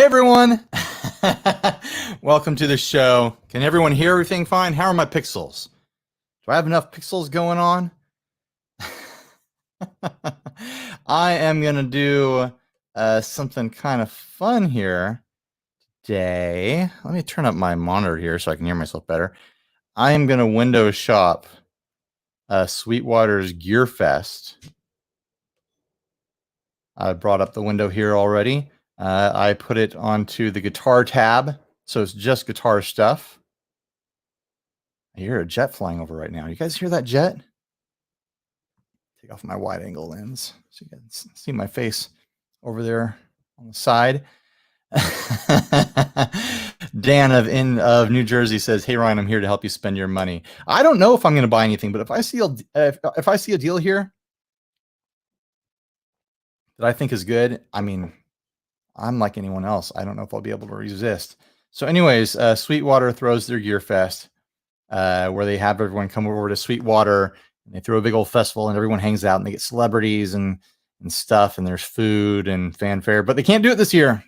Hey everyone! Welcome to the show. Can everyone hear everything fine? How are my pixels? Do I have enough pixels going on? I am going to do something kind of fun here today. Let me turn up my monitor here so I can hear myself better. I am going to window shop Sweetwater's GEAR Fest. I brought up the window here already. I put it onto the guitar tab, so it's just guitar stuff. I hear a jet flying over right now. You guys hear that jet? Take off my wide angle lens so you can see my face over there on the side. Dan of New Jersey says, "Hey Ryan, I'm here to help you spend your money." I don't know if I'm going to buy anything, but if I see a deal here that I think is good, I mean, I'm like anyone else. I don't know if I'll be able to resist. So, anyways, Sweetwater throws their Gear Fest, where they have everyone come over to Sweetwater and they throw a big old festival and everyone hangs out and they get celebrities and stuff and there's food and fanfare, but they can't do it this year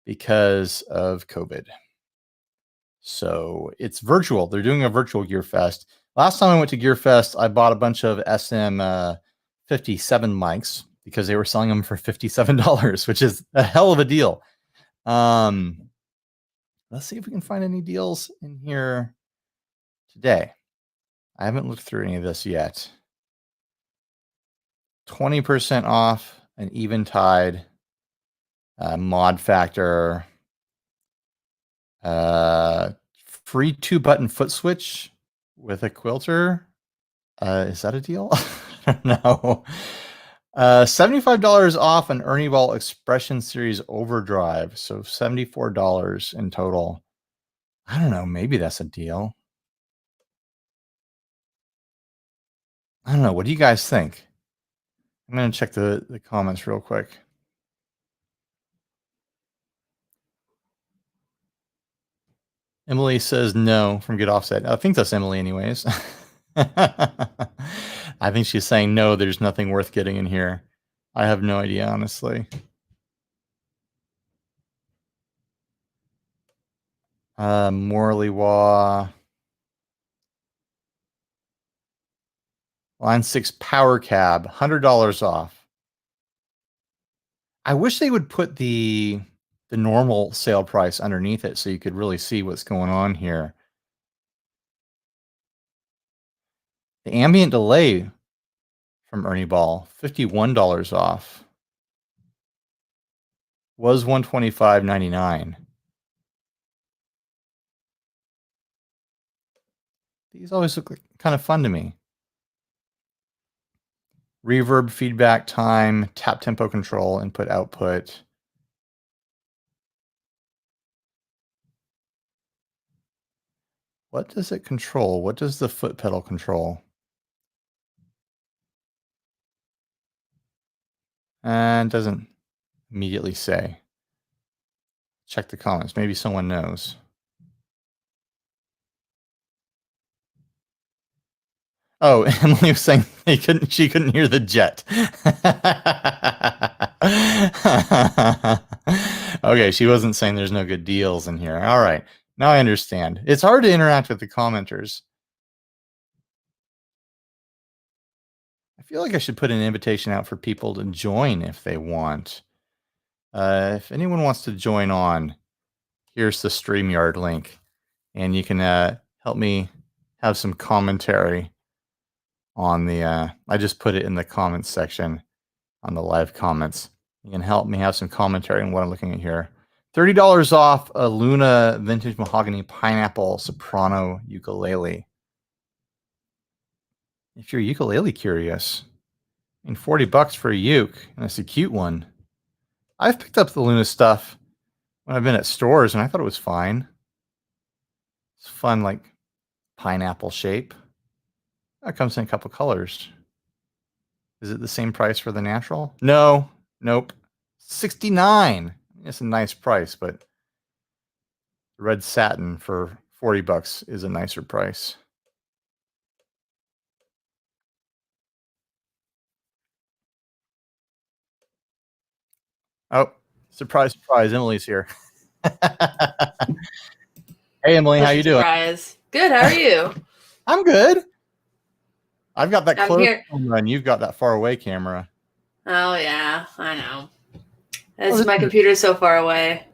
because of COVID. So it's virtual. They're doing a virtual Gear Fest. Last time I went to Gear Fest, I bought a bunch of SM57 mics because they were selling them for $57, which is a hell of a deal. Let's see if we can find any deals in here today. I haven't looked through any of this yet. 20% off an Eventide mod factor. Free 2-button foot switch with a quilter. Is that a deal? I don't know. $75 off an Ernie Ball Expression Series Overdrive. So $74 in total. I don't know. Maybe that's a deal. I don't know. What do you guys think? I'm going to check the comments real quick. Emily says no from Get Offset. I think that's Emily anyways. I think she's saying no, there's nothing worth getting in here. I have no idea, honestly. Morley Wah. Line 6 Power Cab, $100 off. I wish they would put the normal sale price underneath it so you could really see what's going on here. The ambient delay from Ernie Ball, $51 off. Was $125.99. These always look like kind of fun to me. Reverb, feedback time, tap tempo control, input output. What does it control? What does the foot pedal control? And doesn't immediately say. Check the comments. Maybe someone knows. Oh, Emily was saying she couldn't hear the jet. Okay, she wasn't saying there's no good deals in here. All right, now I understand. It's hard to interact with the commenters. I feel like I should put an invitation out for people to join if they want. If anyone wants to join on, here's the StreamYard link, and you can help me have some commentary on the I just put it in the comments section on the live comments. You can help me have some commentary on what I'm looking at here. $30 off a Luna Vintage Mahogany Pineapple Soprano Ukulele. If you're ukulele curious, I mean, $40 for a uke, and it's a cute one. I've picked up the Luna stuff when I've been at stores, and I thought it was fine. It's fun, like pineapple shape. That comes in a couple colors. Is it the same price for the natural? No, nope. 69. It's a nice price, but red satin for $40 is a nicer price. Oh, Surprise, surprise, Emily's here. Hey, Emily, how you doing? Surprise. Good. How are you? I'm good. I've got that I'm close here. camera, and you've got that far away camera. Oh yeah, I know. Oh, My computer's so far away.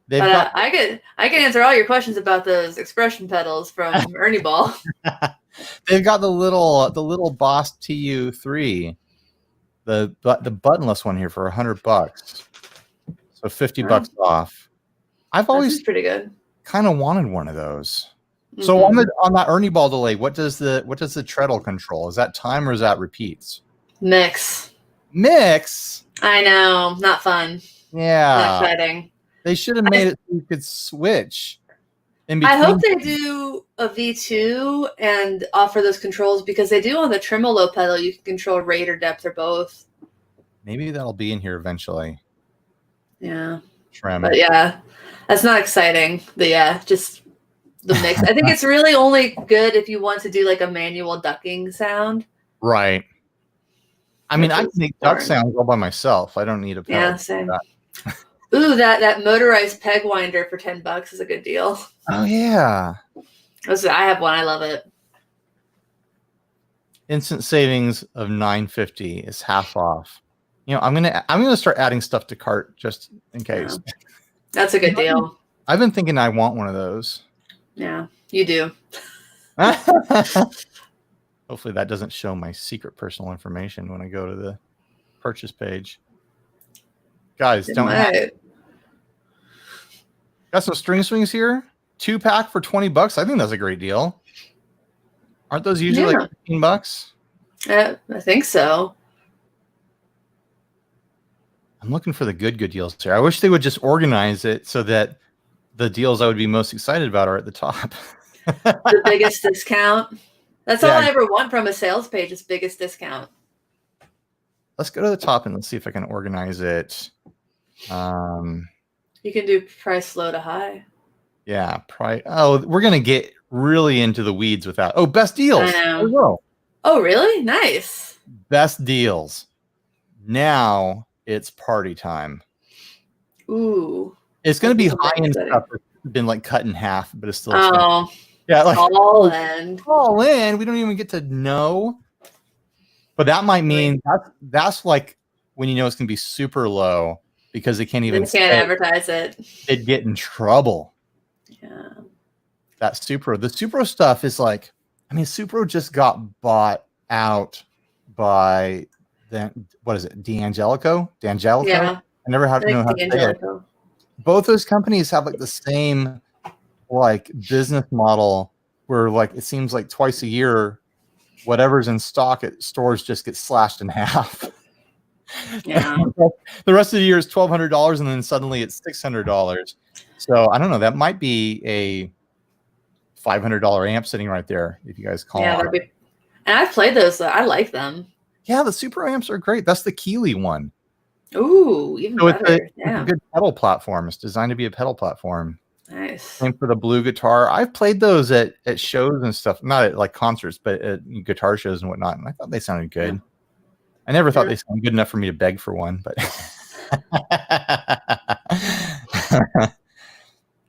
they've But got. I can answer all your questions about those expression pedals from Ernie Ball. They've got the little Boss TU3, the buttonless one here for $100, so $50 off. I've This always is pretty good. kind of wanted one of those. So on that Ernie Ball delay, what does the treadle control? Is that time or is that repeats? Mix. I know, not fun. Yeah. Not exciting. They should have made it so you could switch in between. I hope they do a V2 and offer those controls, because they do on the tremolo pedal. You can control rate or depth or both. Maybe that'll be in here eventually. Yeah. Trem. But yeah, that's not exciting. But yeah, just the mix. I think it's really only good if you want to do like a manual ducking sound. Right. I mean, I can make duck sounds all by myself. I don't need a pedal. Yeah, same. Ooh, that motorized peg winder for $10 is a good deal. Oh yeah. I have one. I love it. Instant savings of $9.50 is half off. You know, I'm gonna start adding stuff to cart just in case. Yeah. That's a good deal. I've been thinking I want one of those. Yeah, you do. Hopefully that doesn't show my secret personal information when I go to the purchase page. Guys, got some string swings here. 2-pack for $20. I think that's a great deal. Aren't those usually like $15? I think so. I'm looking for the good deals here. I wish they would just organize it so that the deals I would be most excited about are at the top. The biggest discount. That's all I ever want from a sales page, is biggest discount. Let's go to the top and let's see if I can organize it. You can do price low to high. Yeah, price. Oh, we're gonna get really into the weeds with that. Oh, best deals. I know. Oh, really? Nice. Best deals. Now it's party time. Ooh. It's gonna be high end stuff that's been like cut in half, but it's still. Oh. Yeah, like all in. All in. We don't even get to know. But that might mean that's like when you know it's gonna be super low because they can't even. They can't advertise it. They'd get in trouble. Yeah. That Supro. The Supro stuff is like, I mean, Supro just got bought out by what is it? D'Angelico? Yeah. I never had to know how to say it. Both those companies have like the same like business model where like it seems like twice a year whatever's in stock at stores just gets slashed in half. Yeah. The rest of the year is $1,200 and then suddenly it's $600. So I don't know, that might be a $500 amp sitting right there if you guys call it. And I've played those. I like them. Yeah, the Super amps are great. That's the Keeley one. Ooh, even better. It's a good pedal platform. It's designed to be a pedal platform. Nice. Same for the Blue guitar. I've played those at shows and stuff, not at like concerts, but at guitar shows and whatnot. And I thought they sounded good. Yeah. I never thought they sounded good enough for me to beg for one, but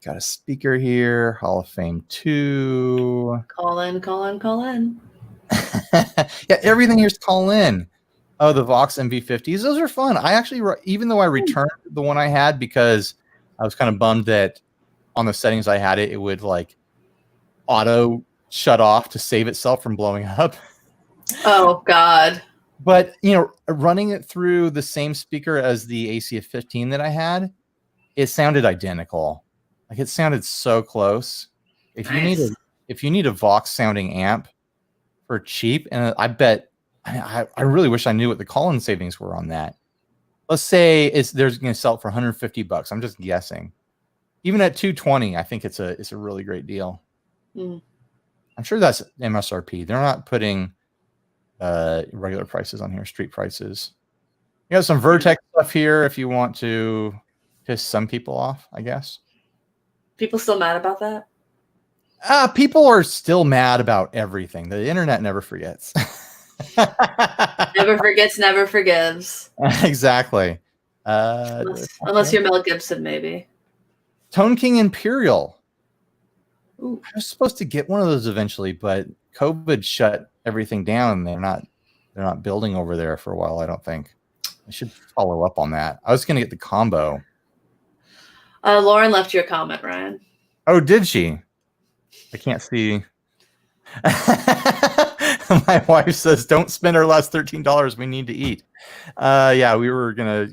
got a speaker here. Hall of Fame 2. Call in. Yeah, everything here's call in. Oh, the Vox MV50s. Those are fun. I actually, even though I returned the one I had because I was kind of bummed that on the settings I had it would like auto shut off to save itself from blowing up. Oh, God. But, you know, running it through the same speaker as the ACF15 that I had, it sounded identical. Like it sounded so close. If you need a Vox sounding amp for cheap, and I bet I really wish I knew what the call-in savings were on that. Let's say there's going to sell it for $150. I'm just guessing. Even at $220, I think it's a really great deal. I'm sure that's MSRP. They're not putting regular prices on here, street prices. You got some Vertex stuff here if you want to piss some people off, I guess. People still mad about that? People are still mad about everything. The internet never forgets. Never forgets, never forgives. Exactly. Unless you're Mel Gibson, maybe. Tone King Imperial. Ooh. I was supposed to get one of those eventually, but COVID shut everything down. They're not building over there for a while, I don't think. I should follow up on that. I was going to get the combo. Lauren left you a comment, Ryan. Oh, did she? I can't see. My wife says, "Don't spend our last $13. We need to eat." Yeah, we were gonna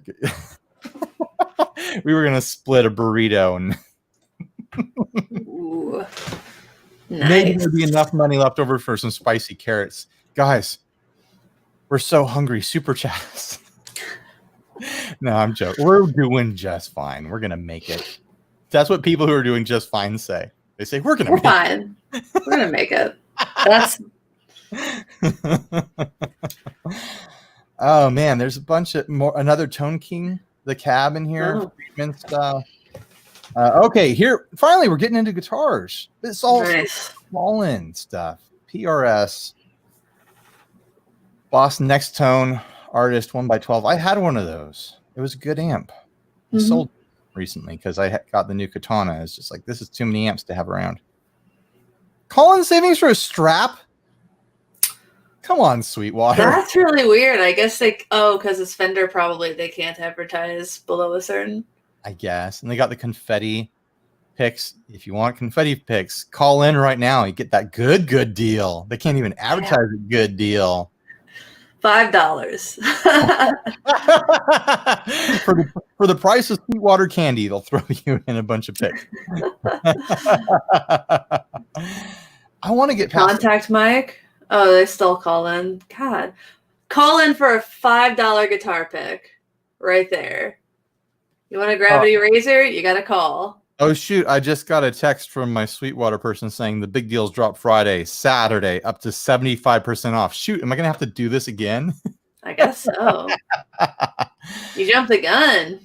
split a burrito, and Ooh, maybe nice. there'd be enough money left over for some spicy carrots. Guys, we're so hungry. Super chat us. No, I'm joking. We're doing just fine. We're gonna make it. That's what people who are doing just fine say. They say we're fine. We're gonna make it. That's. Oh man, there's a bunch of more. Another Tone King, the cab in here, Oh. Friedman style. Okay, here finally we're getting into guitars. It's all Nice. fallen stuff. PRS, Boss Next Tone Artist 1x12. I had one of those. It was a good amp. I sold it recently because I got the new Katana. It's just like, this is too many amps to have around. Call-in savings for a strap? Come on, Sweetwater. That's really weird. I guess because it's Fender, probably they can't advertise below a certain. I guess. And they got the confetti picks. If you want confetti picks, call in right now. You get that good deal. They can't even advertise a good deal. $5. for the price of Sweetwater candy, they'll throw you in a bunch of picks. I want to get past Contact Mike. Oh, they still call in. God. Call in for a $5 guitar pick right there. You want a gravity razor? You got to call. Oh, shoot. I just got a text from my Sweetwater person saying the big deals drop Friday, Saturday, up to 75% off. Shoot, am I going to have to do this again? I guess so. You jumped the gun.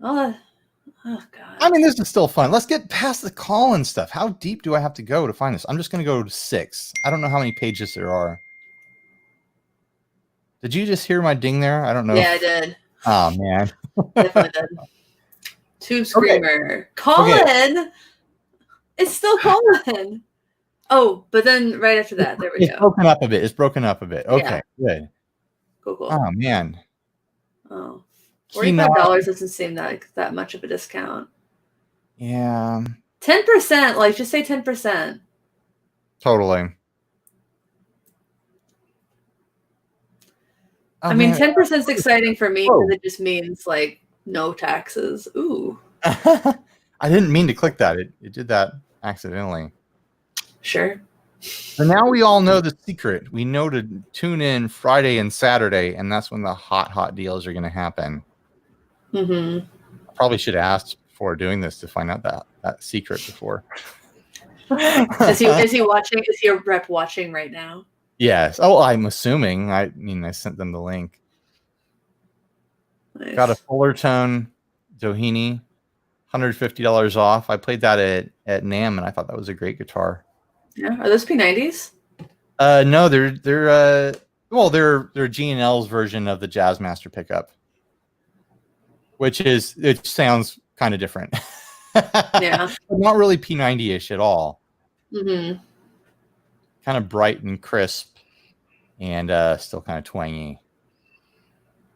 Oh, God. I mean, this is still fun. Let's get past the call-in stuff. How deep do I have to go to find this? I'm just going to go to 6. I don't know how many pages there are. Did you just hear my ding there? I don't know. Yeah, I did. Oh, man. Definitely did. Tube Screamer. Okay. Colin! It's still Colin. Oh, but then right after that, there we go. It's broken up a bit. It's broken up a bit. Okay, good. Cool. Oh, man. Oh. $45 doesn't seem like that much of a discount. Yeah. 10%, like just say 10%. Totally. I mean, 10% is exciting for me because it just means like no taxes. Ooh. I didn't mean to click that. It did that accidentally. Sure. So now we all know the secret. We know to tune in Friday and Saturday, and that's when the hot deals are going to happen. Mm-hmm. I probably should have asked before doing this to find out that secret before. Is he watching? Is your rep watching right now? Yes. Oh, I'm assuming. I mean, I sent them the link. Nice. Got a Fullertone Doheny, $150 off. I played that at NAMM, and I thought that was a great guitar. Yeah. Are those P90s? No, they're G&L's version of the Jazzmaster pickup, it sounds kind of different. Yeah. But not really P90-ish at all. Mm-hmm. Kind of bright and crisp, and still kind of twangy.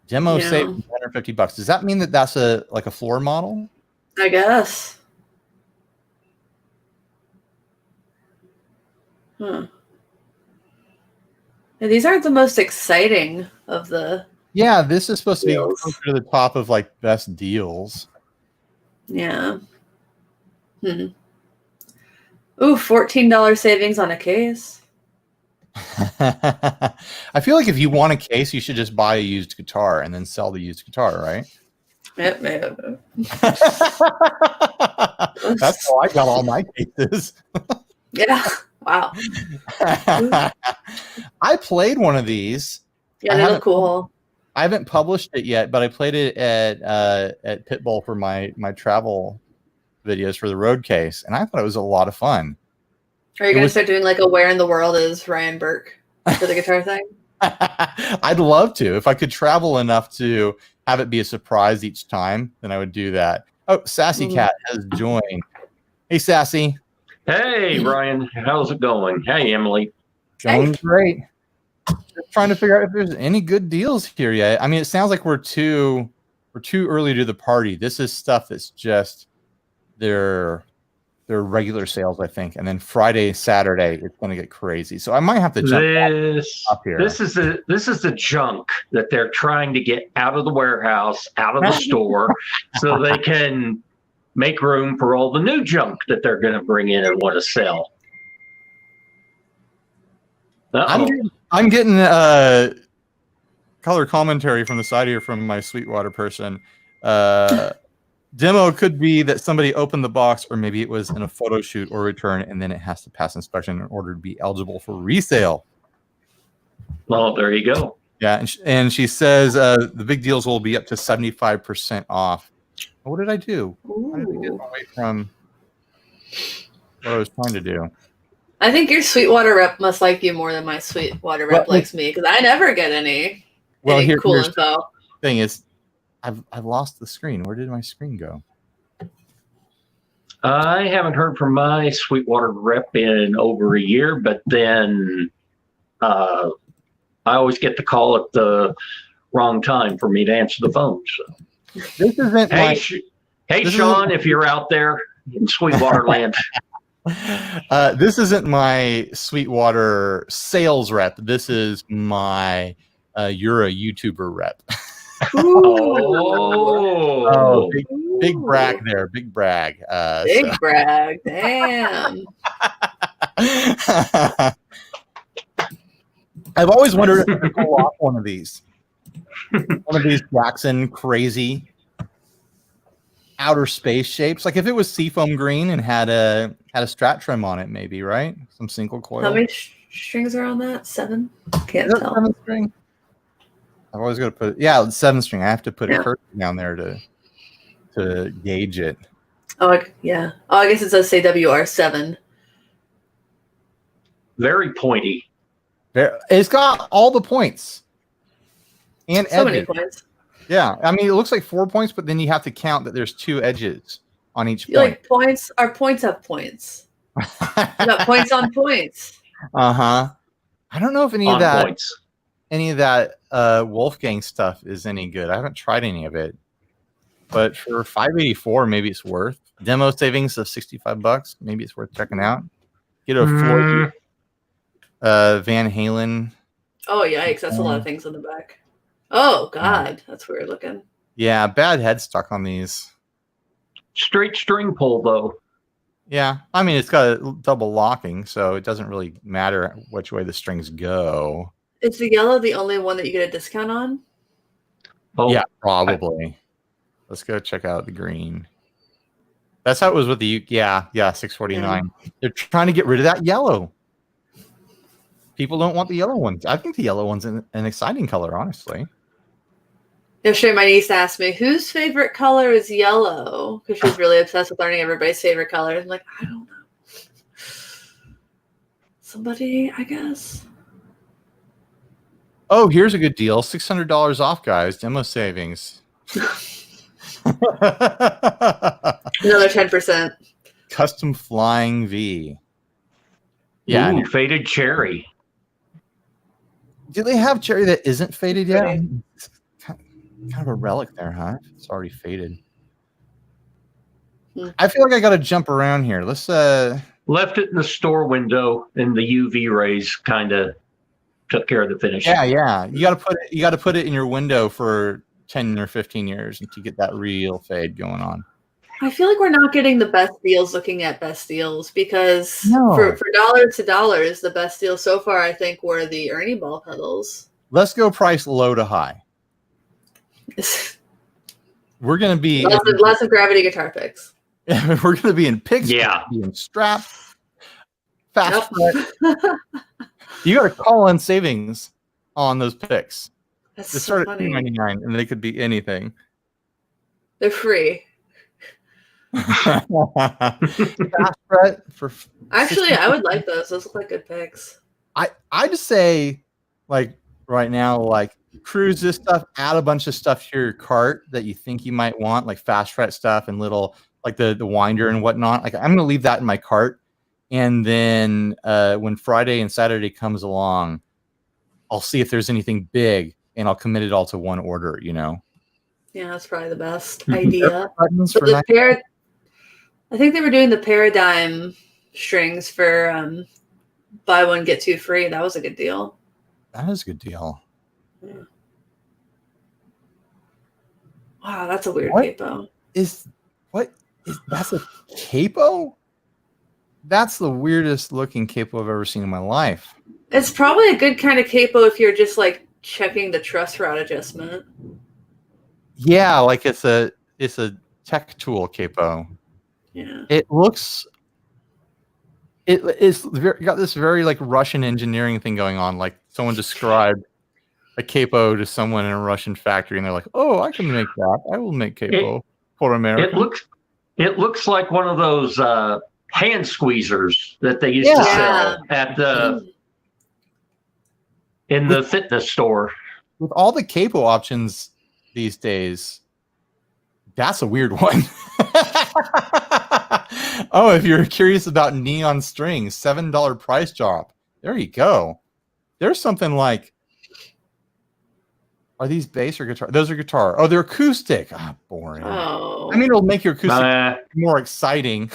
Demo save $150. Does that mean that that's a floor model? I guess. Huh. Yeah, these aren't the most exciting of the. Yeah, this is supposed deals. to be closer to the top of like best deals. Yeah. Ooh, $14 savings on a case. I feel like if you want a case, you should just buy a used guitar and then sell the used guitar, right? Yep. That's how I got all my cases. Yeah. Wow. I played one of these. Yeah, they look cool. I haven't published it yet, but I played it at Pitbull for my travel videos for the road case, and I thought it was a lot of fun. Are you going to start doing like a Where in the World is Ryan Burke for the guitar thing? I'd love to. If I could travel enough to have it be a surprise each time, then I would do that. Oh, Sassy Cat has joined. Hey, Sassy. Hey, Ryan. How's it going? Hey, Emily. Going great. Just trying to figure out if there's any good deals here yet. I mean, it sounds like we're too early to the party. This is stuff that's just their regular sales, I think, and then Friday, Saturday, it's going to get crazy. So I might have to jump up here. This is the junk that they're trying to get out of the warehouse, out of the store, so they can make room for all the new junk that they're going to bring in and want to sell. I'm getting color commentary from the side here from my Sweetwater person. Demo could be that somebody opened the box, or maybe it was in a photo shoot or return, and then it has to pass inspection in order to be eligible for resale. Well, there you go. Yeah, and she says the big deals will be up to 75% off. What did I do? How did I get away from what I was trying to do? I think your Sweetwater rep must like you more than my Sweetwater rep likes me, because I never get any cool info. Thing is, I've lost the screen. Where did my screen go? I haven't heard from my Sweetwater rep in over a year, but then I always get the call at the wrong time for me to answer the phone. So. This isn't Hey, Sean, if you're out there in Sweetwater land. This isn't my Sweetwater sales rep. This is my you're a YouTuber rep. Oh, big brag there. Big brag. Brag. Damn. I've always wondered if I could pull off one of these. One of these Jackson crazy outer space shapes. Like if it was seafoam green and had a strat trim on it, maybe, right? Some single coil. How many strings are on that? 7? Can't tell. 7 string? I've always got to put it. Yeah, 7 string. I have to put a curve down there to gauge it. Oh, yeah. Oh, I guess it says say WR7. Very pointy. It's got all the points. And so many points. Yeah, I mean, it looks like 4 points, but then you have to count that there's 2 edges on each point. Like points, our points have points. You got points on points. I don't know if any of that Wolfgang stuff is any good. I haven't tried any of it, but for $584, maybe it's worth. Demo savings of $65. Maybe it's worth checking out. Get a Floyd Van Halen. Oh yikes! That's a lot of things on the back. Oh God, that's weird looking. Yeah, bad headstock on these. Straight string pull though. Yeah, I mean it's got a double locking, so it doesn't really matter which way the strings go. Is the yellow the only one that you get a discount on? Oh yeah, probably. Let's go check out the green. That's how it was with the $649. Yeah. They're trying to get rid of that yellow. People don't want the yellow ones. I think the yellow one's an exciting color, honestly. Yesterday, my niece asked me, whose favorite color is yellow? Because she's really obsessed with learning everybody's favorite color. I'm like, I don't know. Somebody, I guess. Oh, here's a good deal. $600 off, guys. Demo savings. Another 10%. Custom Flying V. Yeah. Ooh, faded cherry. Do they have cherry that isn't faded yet? It's kind of a relic there, huh? It's already faded. I feel like I got to jump around here. Let's left it in the store window, and the UV rays kind of took care of the finish. Yeah. You got to put it in your window for 10 or 15 years to get that real fade going on. I feel like we're not getting the best deals looking at best deals, because for dollars to dollars, the best deals so far, I think, were the Ernie ball pedals. Let's go price low to high. We're going to be lots of gravity guitar picks. We're going to be in picks. Yeah. In strap. Fast foot. You got to call in savings on those picks. That's they start at $2.99, and they could be anything. They're free. Fast fret for actually, I would like those. Those look like good picks. I just say, like right now, like cruise this stuff, add a bunch of stuff to your cart that you think you might want, like fast fret stuff and little like the winder and whatnot. Like I'm gonna leave that in my cart, and then when Friday and Saturday comes along, I'll see if there's anything big, and I'll commit it all to one order. You know. Yeah, that's probably the best idea. Buttons But for the I think they were doing the Paradigm strings for buy one get two free. That was a good deal. That is a good deal. Yeah. Wow, that's a weird capo. That's a capo? That's the weirdest looking capo I've ever seen in my life. It's probably a good kind of capo if you're just like checking the truss rod adjustment. Yeah, like it's a tech tool capo. Yeah. It looks. It's got this very like Russian engineering thing going on. Like someone described a capo to someone in a Russian factory, and they're like, "Oh, I can make that. I will make capo for America." It looks like one of those hand squeezers that they used to sell at in the fitness store. With all the capo options these days, that's a weird one. Oh, if you're curious about neon strings, $7 price drop. There you go. There's something like, are these bass or guitar? Those are guitar. Oh, they're acoustic. Ah, boring. Oh. I mean, it'll make your acoustic more exciting.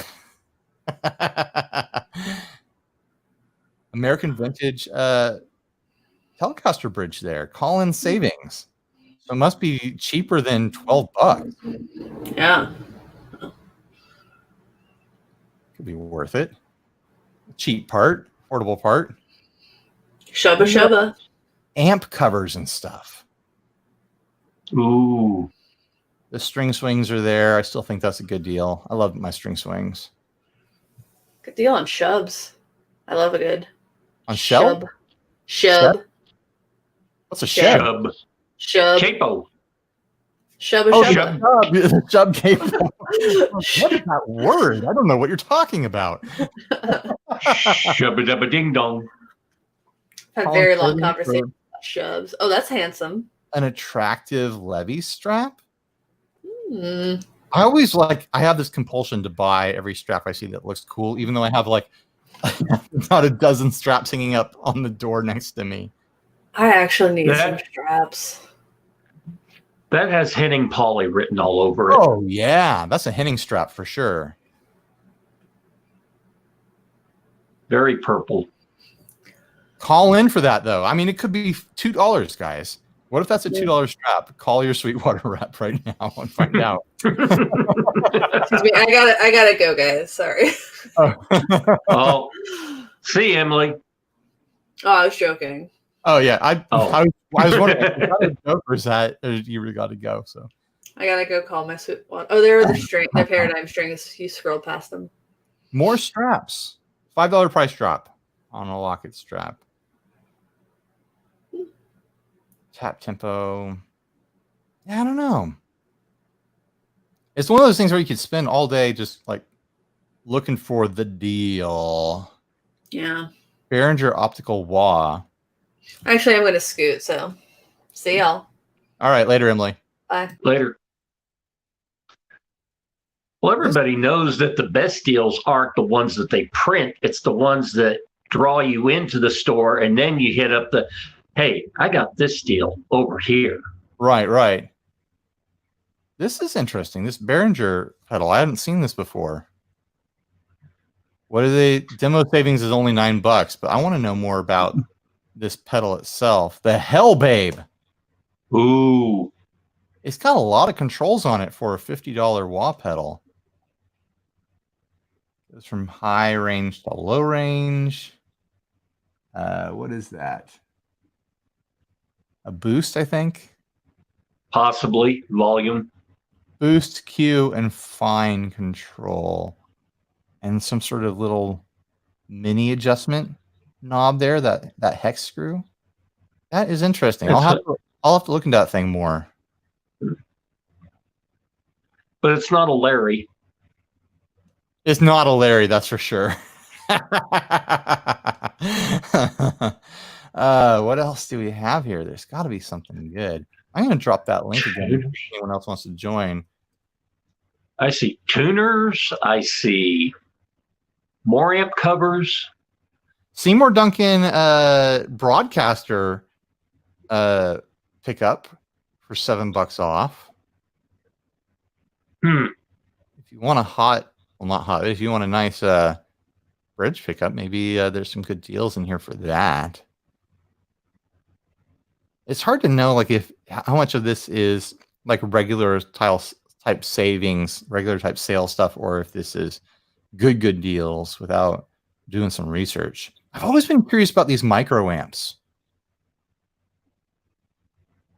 American vintage Telecaster bridge there. Call-in savings. So it must be cheaper than $12. Yeah. Could be worth it. Cheap part, portable part. Shubba shubba. Amp covers and stuff. Ooh. The string swings are there. I still think that's a good deal. I love my string swings. Good deal on shubs. I love a good on shub. Shub. What's a shub? Shub. Capo. Shubba shub. Shub capo. What is that word? I don't know what you're talking about. Shubba dubba ding dong. Had a very long conversation about shubs. Oh, that's handsome. An attractive levy strap. Mm. I always I have this compulsion to buy every strap I see that looks cool, even though I have like about a dozen straps hanging up on the door next to me. I actually need some straps. That has Henning Poly written all over it. Oh yeah, that's a Henning strap for sure. Very purple. Call in for that though. I mean, it could be $2, guys. What if that's a $2 strap? Call your Sweetwater rep right now and find out. Excuse me, I gotta go, guys. Sorry. Oh, see, Emily. Oh, I was joking. Oh yeah, I was wondering, is that a joke or is that you really got to go? So I gotta go call my Sweetwater. Oh, there are the Paradigm strings. You scrolled past them. More straps. $5 price drop on a Locket strap. Tap tempo. Yeah, I don't know. It's one of those things where you could spend all day just like looking for the deal. Yeah. Behringer optical wah. Actually, I'm going to scoot, so see y'all. All right, later, Emily. Bye. Later. Well, everybody knows that the best deals aren't the ones that they print. It's the ones that draw you into the store, and then you hit up the, hey, I got this deal over here. Right. This is interesting. This Behringer pedal, I hadn't seen this before. What are they? Demo savings is only $9, but I want to know more about this pedal itself. The Hell Babe. Ooh. It's got a lot of controls on it for a $50 wah pedal. Goes from high range to low range. What is that? A boost, I think. Possibly volume. Boost, Q, and fine control. And some sort of little mini adjustment knob there, that hex screw. That is interesting. I'll have to look into that thing more. But it's not a Larry. It's not a Larry, that's for sure. What else do we have here? There's got to be something good. I'm going to drop that link again if anyone else wants to join. I see tuners. I see more amp covers. Seymour Duncan broadcaster pickup for $7 off. If you want a hot, well, not hot, if you want a nice bridge pickup, maybe there's some good deals in here for that. It's hard to know, like, if how much of this is like regular type savings, regular type sale stuff, or if this is good deals without doing some research. I've always been curious about these micro amps.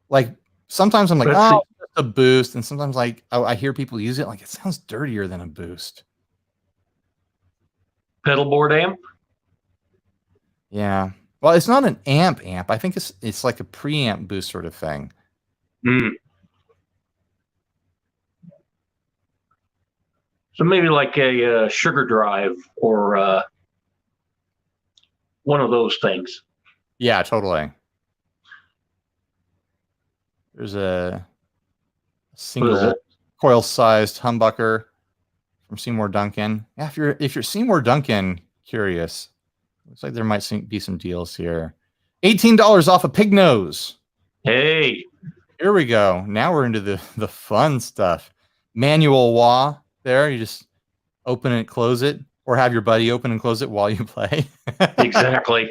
Like, sometimes I'm like, oh, it's just a boost, and sometimes like I hear people use it, like it sounds dirtier than a boost. Pedal board amp. Yeah. Well, it's not an amp. I think it's like a preamp boost sort of thing. So maybe like a sugar drive or one of those things. Yeah, totally. There's a single coil-sized humbucker from Seymour Duncan. Yeah, if you're Seymour Duncan curious, looks like there might be some deals here. $18 off a pig nose. Hey, here we go. Now we're into the fun stuff. Manual wah. There, you just open and close it, or have your buddy open and close it while you play. Exactly.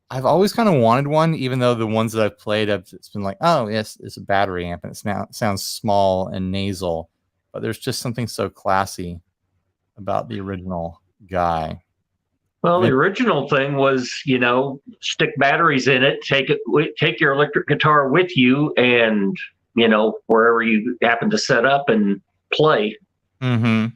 I've always kind of wanted one, even though the ones that I've played, it's been like, oh, yes, it's a battery amp, and it sounds small and nasal. But there's just something so classy about the original guy. Well, the original thing was, stick batteries in it, take your electric guitar with you, and wherever you happen to set up and play. Mm-hmm.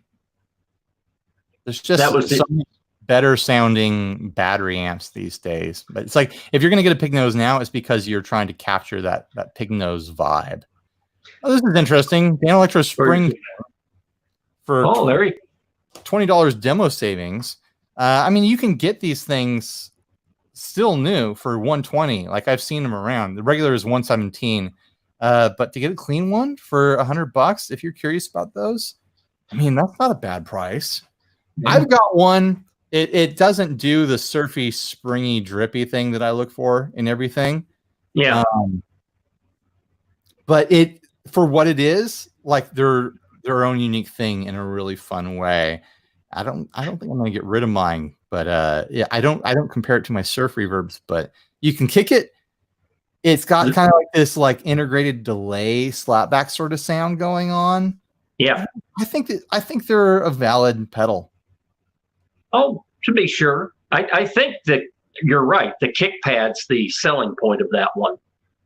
There's just some better sounding battery amps these days. But it's like, if you're going to get a pig nose now, it's because you're trying to capture that pig nose vibe. Oh, this is interesting. Dan Electro Spring for $20 demo savings. I mean, you can get these things still new for $120. Like, I've seen them around. The regular is $117. But to get a clean one for $100, if you're curious about those, I mean, that's not a bad price. Yeah. I've got one. It doesn't do the surfy, springy, drippy thing that I look for in everything. Yeah. But for what it is, like, their own unique thing in a really fun way. I don't think I'm gonna get rid of mine, but yeah, I don't compare it to my surf reverbs, but you can kick it. It's got kind of like this like integrated delay slapback sort of sound going on. Yeah. I think they're a valid pedal. Oh, to be sure. I think that you're right. The kick pad's the selling point of that one.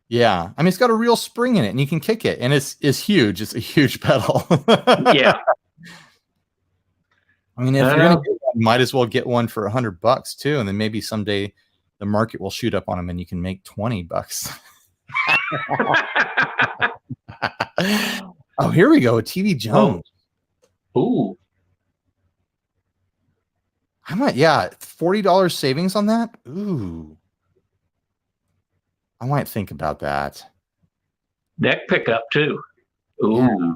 Yeah. I mean, it's got a real spring in it, and you can kick it, and it's huge. It's a huge pedal. Yeah. I mean, if you're going to get one, you might as well get one for $100 too, and then maybe someday the market will shoot up on them, and you can make $20. Oh, here we go. A TV Jones. Ooh. I might, yeah, $40 savings on that. Ooh. I might think about that. Neck pickup too. Ooh. Yeah.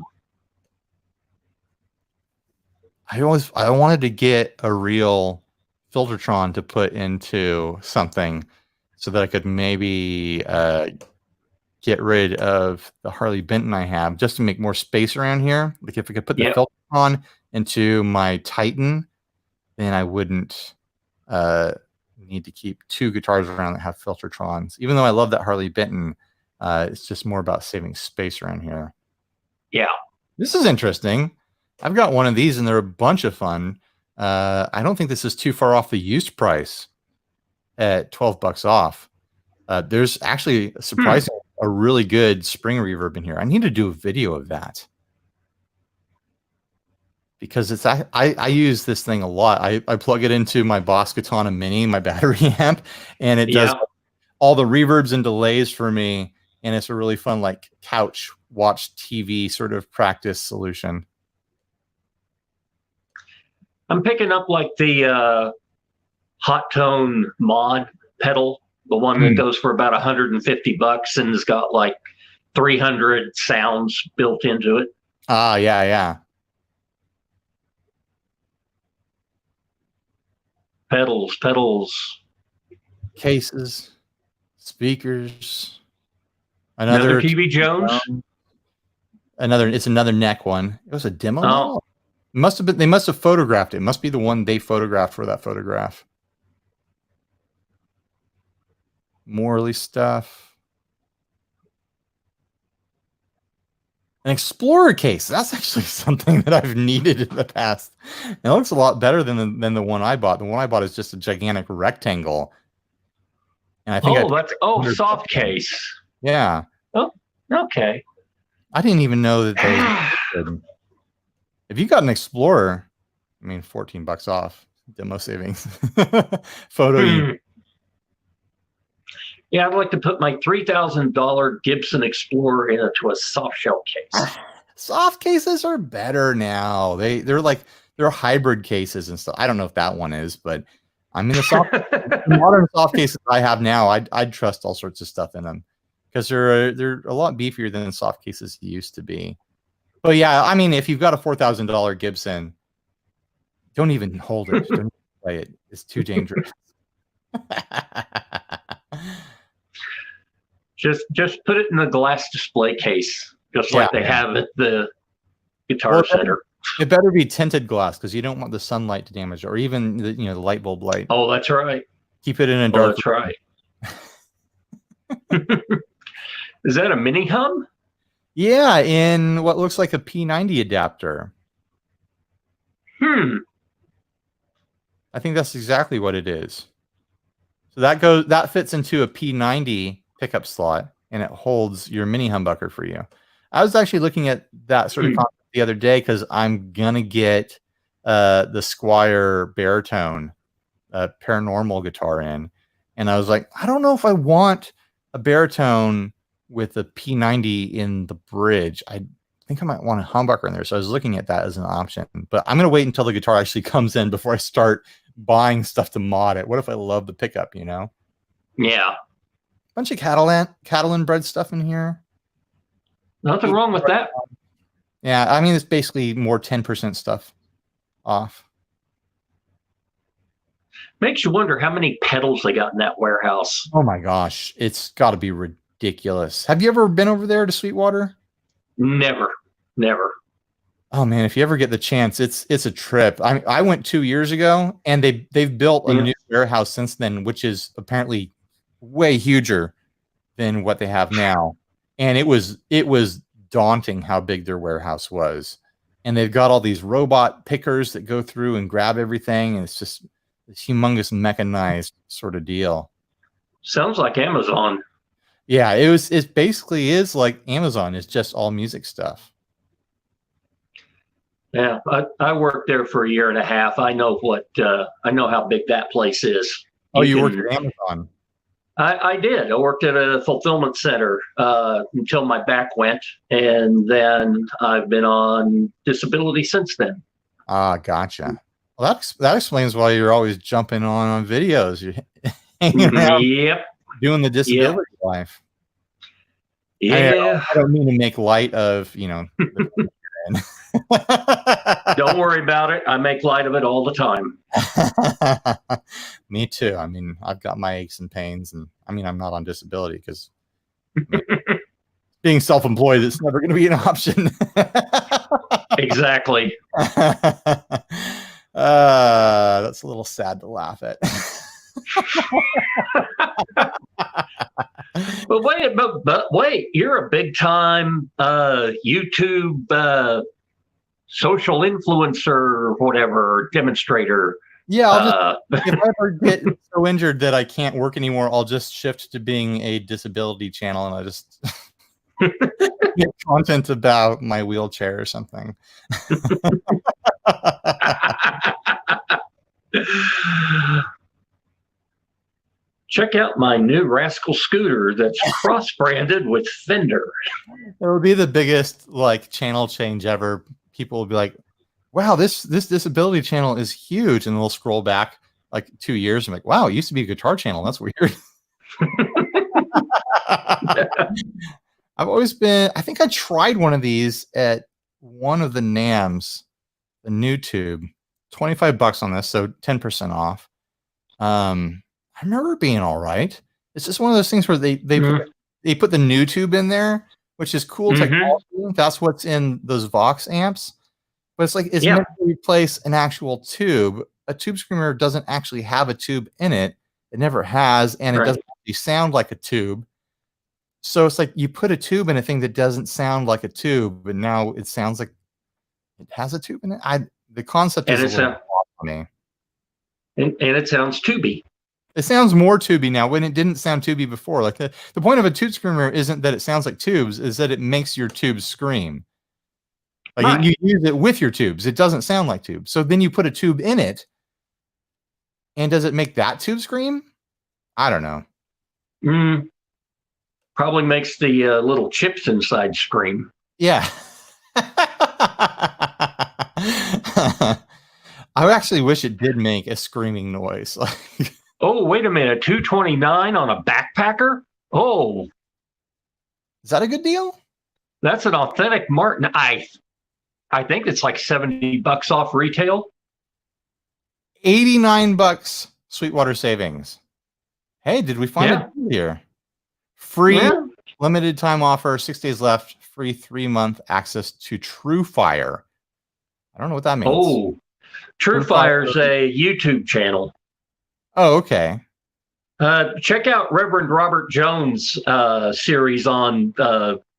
I wanted to get a real Filtertron to put into something so that I could maybe get rid of the Harley Benton I have, just to make more space around here. Like, if I could put the Filtertron into my Titan, then I wouldn't need to keep two guitars around that have Filtertrons. Even though I love that Harley Benton, it's just more about saving space around here. Yeah. This is interesting. I've got one of these, and they're a bunch of fun. I don't think this is too far off the used price at $12 off. There's actually surprisingly a really good spring reverb in here. I need to do a video of that, because I use this thing a lot. I plug it into my Boss Katana Mini, my battery amp, and it does all the reverbs and delays for me. And it's a really fun, like, couch watch TV sort of practice solution. I'm picking up like the hot tone mod pedal, the one that goes for about $150 and has got like 300 sounds built into it. Ah, yeah, yeah. Pedals. Cases, speakers, Another TV Jones. It's another neck one. It was a demo model. It must have been. They must have photographed it. It must be the one they photographed for that photograph. Morley stuff. An Explorer case. That's actually something that I've needed in the past. It looks a lot better than the one I bought. The one I bought is just a gigantic rectangle. And I think soft case. Yeah. Oh, okay. I didn't even know that they existed. If you got an Explorer, I mean, $14 off demo savings. Photo. Yeah, I'd like to put my $3,000 Gibson Explorer into a soft shell case. Soft cases are better now. They're hybrid cases and stuff. I don't know if that one is, but I mean the modern soft cases I have now, I'd trust all sorts of stuff in them because they're a lot beefier than the soft cases used to be. But yeah, I mean, if you've got a $4,000 Gibson, don't even hold it. Don't play it. It's too dangerous. Just put it in a glass display case, just like they have at the Guitar Center. It better be tinted glass because you don't want the sunlight to damage it, or even the light bulb light. Oh, that's right. Keep it in a dark. That's right. Is that a mini hum? Yeah, in what looks like a P90 adapter. I think that's exactly what it is. So that fits into a P90 pickup slot, and it holds your mini humbucker for you. I was actually looking at that sort of concept the other day because I'm gonna get the Squire baritone paranormal guitar in, and I was like, I don't know if I want a baritone with a P90 in the bridge. I think I might want a humbucker in there. So I was looking at that as an option, but I'm gonna wait until the guitar actually comes in before I start buying stuff to mod it. What if I love the pickup? Yeah. Bunch of Catalan bread stuff in here. Nothing wrong with that. Yeah, I mean, it's basically more 10% stuff off. Makes you wonder how many pedals they got in that warehouse. Oh my gosh, it's got to be ridiculous. Have you ever been over there to Sweetwater? Never. Oh man, if you ever get the chance, it's a trip. I went 2 years ago, and they've built a new warehouse since then, which is apparently way huger than what they have now. And it was daunting how big their warehouse was. And they've got all these robot pickers that go through and grab everything, and it's just this humongous mechanized sort of deal. Sounds like Amazon. Yeah, it basically is like Amazon. It's just all music stuff. Yeah, I worked there for a year and a half. I know how big that place is. Oh, you worked at Amazon? I did. I worked at a fulfillment center until my back went, and then I've been on disability since then. Ah, gotcha. Well, that explains why you're always jumping on videos. You're hanging around, doing the disability life. Yeah. I don't mean to make light of Don't worry about it. I make light of it all the time. Me too. I mean, I've got my aches and pains, and I mean, I'm not on disability because being self-employed is never going to be an option. Exactly. That's a little sad to laugh at. But wait, you're a big time YouTube social influencer or whatever, demonstrator. Yeah, if I ever get so injured that I can't work anymore, I'll just shift to being a disability channel, and I just get content about my wheelchair or something. Check out my new Rascal scooter that's cross-branded with Fender. It would be the biggest channel change ever. People will be like, wow, this disability channel is huge, and they'll scroll back like 2 years. I'm like, wow, it used to be a guitar channel. That's weird. I've always been, I think I tried one of these at one of the NAMs, the new tube, $25 on this, so 10% off. I remember it being all right. It's just one of those things where they put the new tube in there, which is cool technology. That's what's in those Vox amps. But it's like it's meant to replace an actual tube. A tube screamer doesn't actually have a tube in it. It never has, and it doesn't actually sound like a tube. So it's like you put a tube in a thing that doesn't sound like a tube, but now it sounds like it has a tube in it. The concept is a little off for me. And it sounds tubey. It sounds more tubey now when it didn't sound tubey before. Like the point of a tube screamer isn't that it sounds like tubes, is that it makes your tubes scream. Like you use it with your tubes. It doesn't sound like tubes. So then you put a tube in it, and does it make that tube scream? I don't know. Probably makes the little chips inside scream. Yeah. I actually wish it did make a screaming noise. Oh, wait a minute. $229 on a backpacker? Oh. Is that a good deal? That's an authentic Martin. I think it's like $70 off retail. $89 Sweetwater savings. Hey, did we find a deal here? Free limited time offer, 6 days left, free 3-month access to TrueFire. I don't know what that means. Oh, TrueFire's a YouTube channel. Oh, okay. Check out Reverend Robert Jones' series on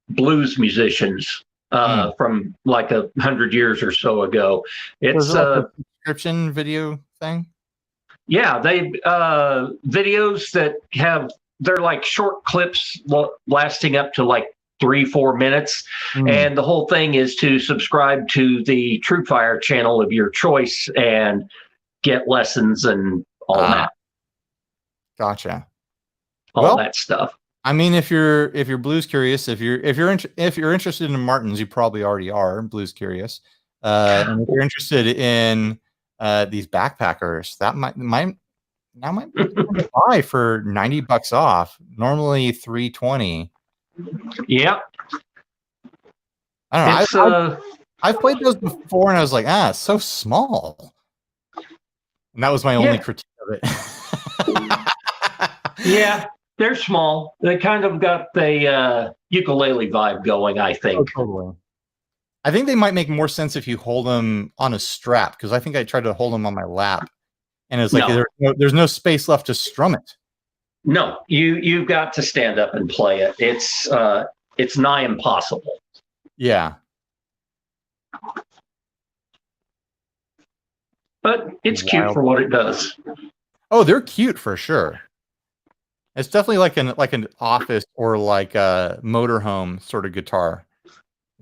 blues musicians from like 100 years or so ago. It's a subscription video thing. Yeah, they videos that they're like short clips lasting up to like 3-4 minutes. And the whole thing is to subscribe to the TrueFire channel of your choice and get lessons and all that. Gotcha. All that stuff. I mean, if you're blues curious, if you're interested in Martins, you probably already are blues curious. And if you're interested in these backpackers, that might be a buy for $90 off. Normally $320. Yeah. I don't know. I've played those before, and I was like, it's so small. And that was my only critique of it. Yeah, they're small. They kind of got the ukulele vibe going, I think. Oh, totally. I think they might make more sense if you hold them on a strap, because I think I tried to hold them on my lap, and it's like there's no space left to strum it. No, you've got to stand up and play it. It's nigh impossible. Yeah. But it's cute for what it does. Oh, they're cute for sure. It's definitely like an office or like a motorhome sort of guitar.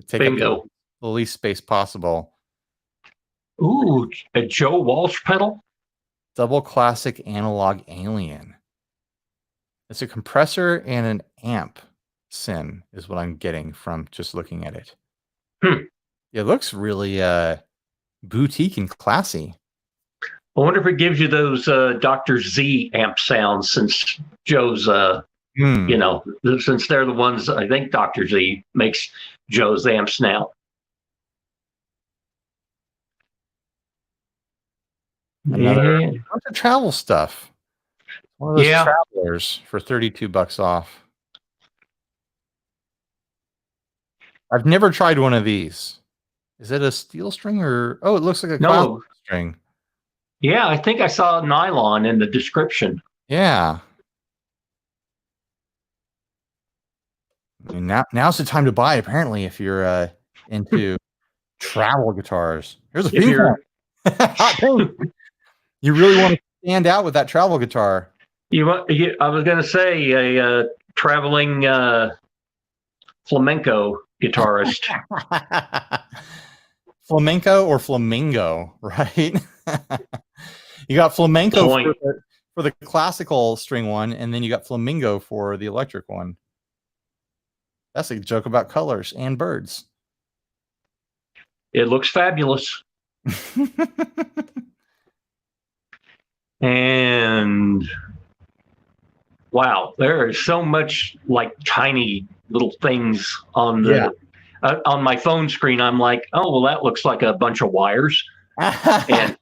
Take up the least space possible. Ooh, a Joe Walsh pedal? Double classic analog alien. It's a compressor and an amp sim is what I'm getting from just looking at it. It looks really boutique and classy. I wonder if it gives you those Dr. Z amp sounds, since Joe's, since they're the ones, I think Dr. Z makes Joe's amps now. Another bunch of travel stuff. One of those travelers for $32 off. I've never tried one of these. Is it a steel string or? Oh, it looks like a classic string. Yeah, I think I saw nylon in the description. Yeah. I mean, now's the time to buy, apparently, if you're into travel guitars. Here's a few. Hot pink. You really want to stand out with that travel guitar. I was going to say a traveling flamenco guitarist. Flamenco or flamingo, right? You got flamenco for the classical string one, and then you got flamingo for the electric one. That's a joke about colors and birds. It looks fabulous. And wow, there is so much like tiny little things on the on my phone screen. I'm like, oh, well, that looks like a bunch of wires. And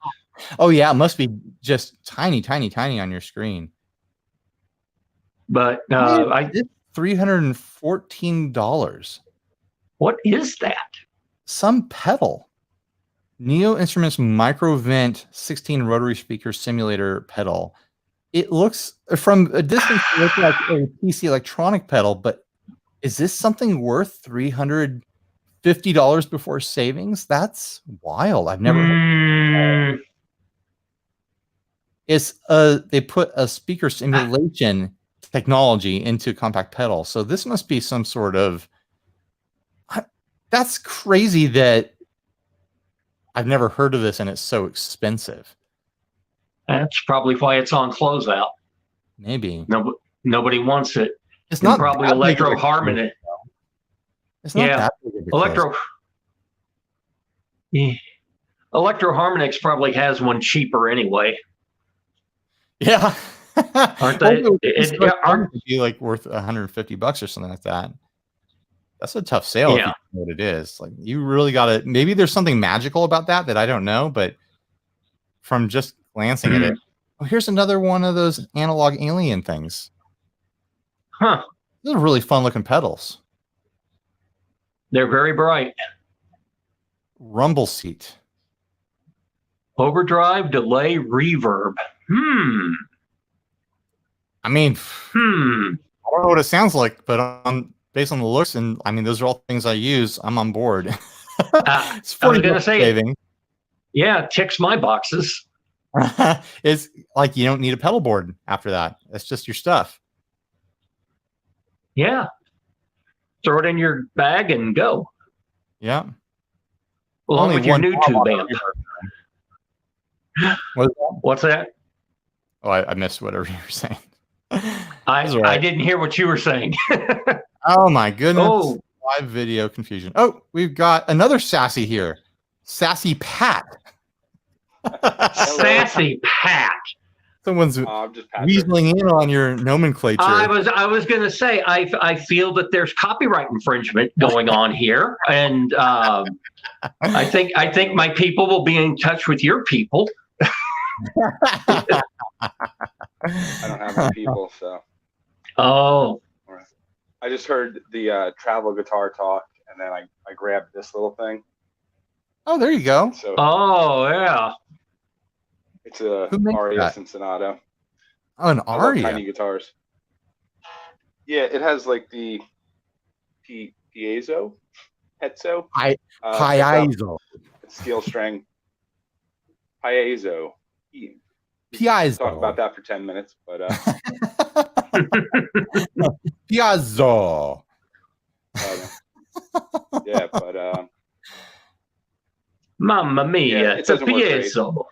oh yeah, it must be just tiny, tiny, tiny on your screen. But $314. What is that? Some pedal. Neo Instruments Microvent 16 rotary speaker simulator pedal. It looks from a distance it looks like a PC electronic pedal, but is this something worth $350 before savings? That's wild. I've never. It's they put a speaker simulation technology into compact pedal, so this must be some sort of. That's crazy that I've never heard of this and it's so expensive. That's probably why it's on closeout. Maybe nobody wants it. It's not probably Electro Harmony. It's not that big of a Electro. Electro Harmonix probably has one cheaper anyway. Yeah, aren't they? Aren't be like worth $150 or something like that? That's a tough sale. If you know what it is. Like you really got to. Maybe there's something magical about that I don't know, but from just glancing at it, oh, here's another one of those analog alien things. Huh? These are really fun looking pedals. They're very bright. Rumble seat. Overdrive, delay, reverb. I mean, I don't know what it sounds like, but based on the looks, and I mean, those are all things I use. I'm on board. It's $40 I was gonna say saving. Yeah, it ticks my boxes. It's like you don't need a pedal board after that. That's just your stuff. Yeah. Throw it in your bag and go. Yeah. Along with your new tube amp. What's that? Oh, I missed whatever you were saying. I didn't hear what you were saying. Oh my goodness. Oh. Live video confusion. Oh, we've got another Sassy here. Sassy Pat. Sassy Pat. Someone's weaseling in on your nomenclature. I was going to say I feel that there's copyright infringement going on here, and I think my people will be in touch with your people. I don't have any people, so. Oh. I just heard the travel guitar talk, and then I grabbed this little thing. Oh, there you go. So, oh, yeah. It's a Aria Cincinnati. Oh, an Aria. Tiny guitars. Yeah, it has like the piezo. Piezo. Steel string. Piezo. Piezo. Talk about that for 10 minutes, but Piazzo. Yeah, but Mamma mia, yeah, it's a piezo.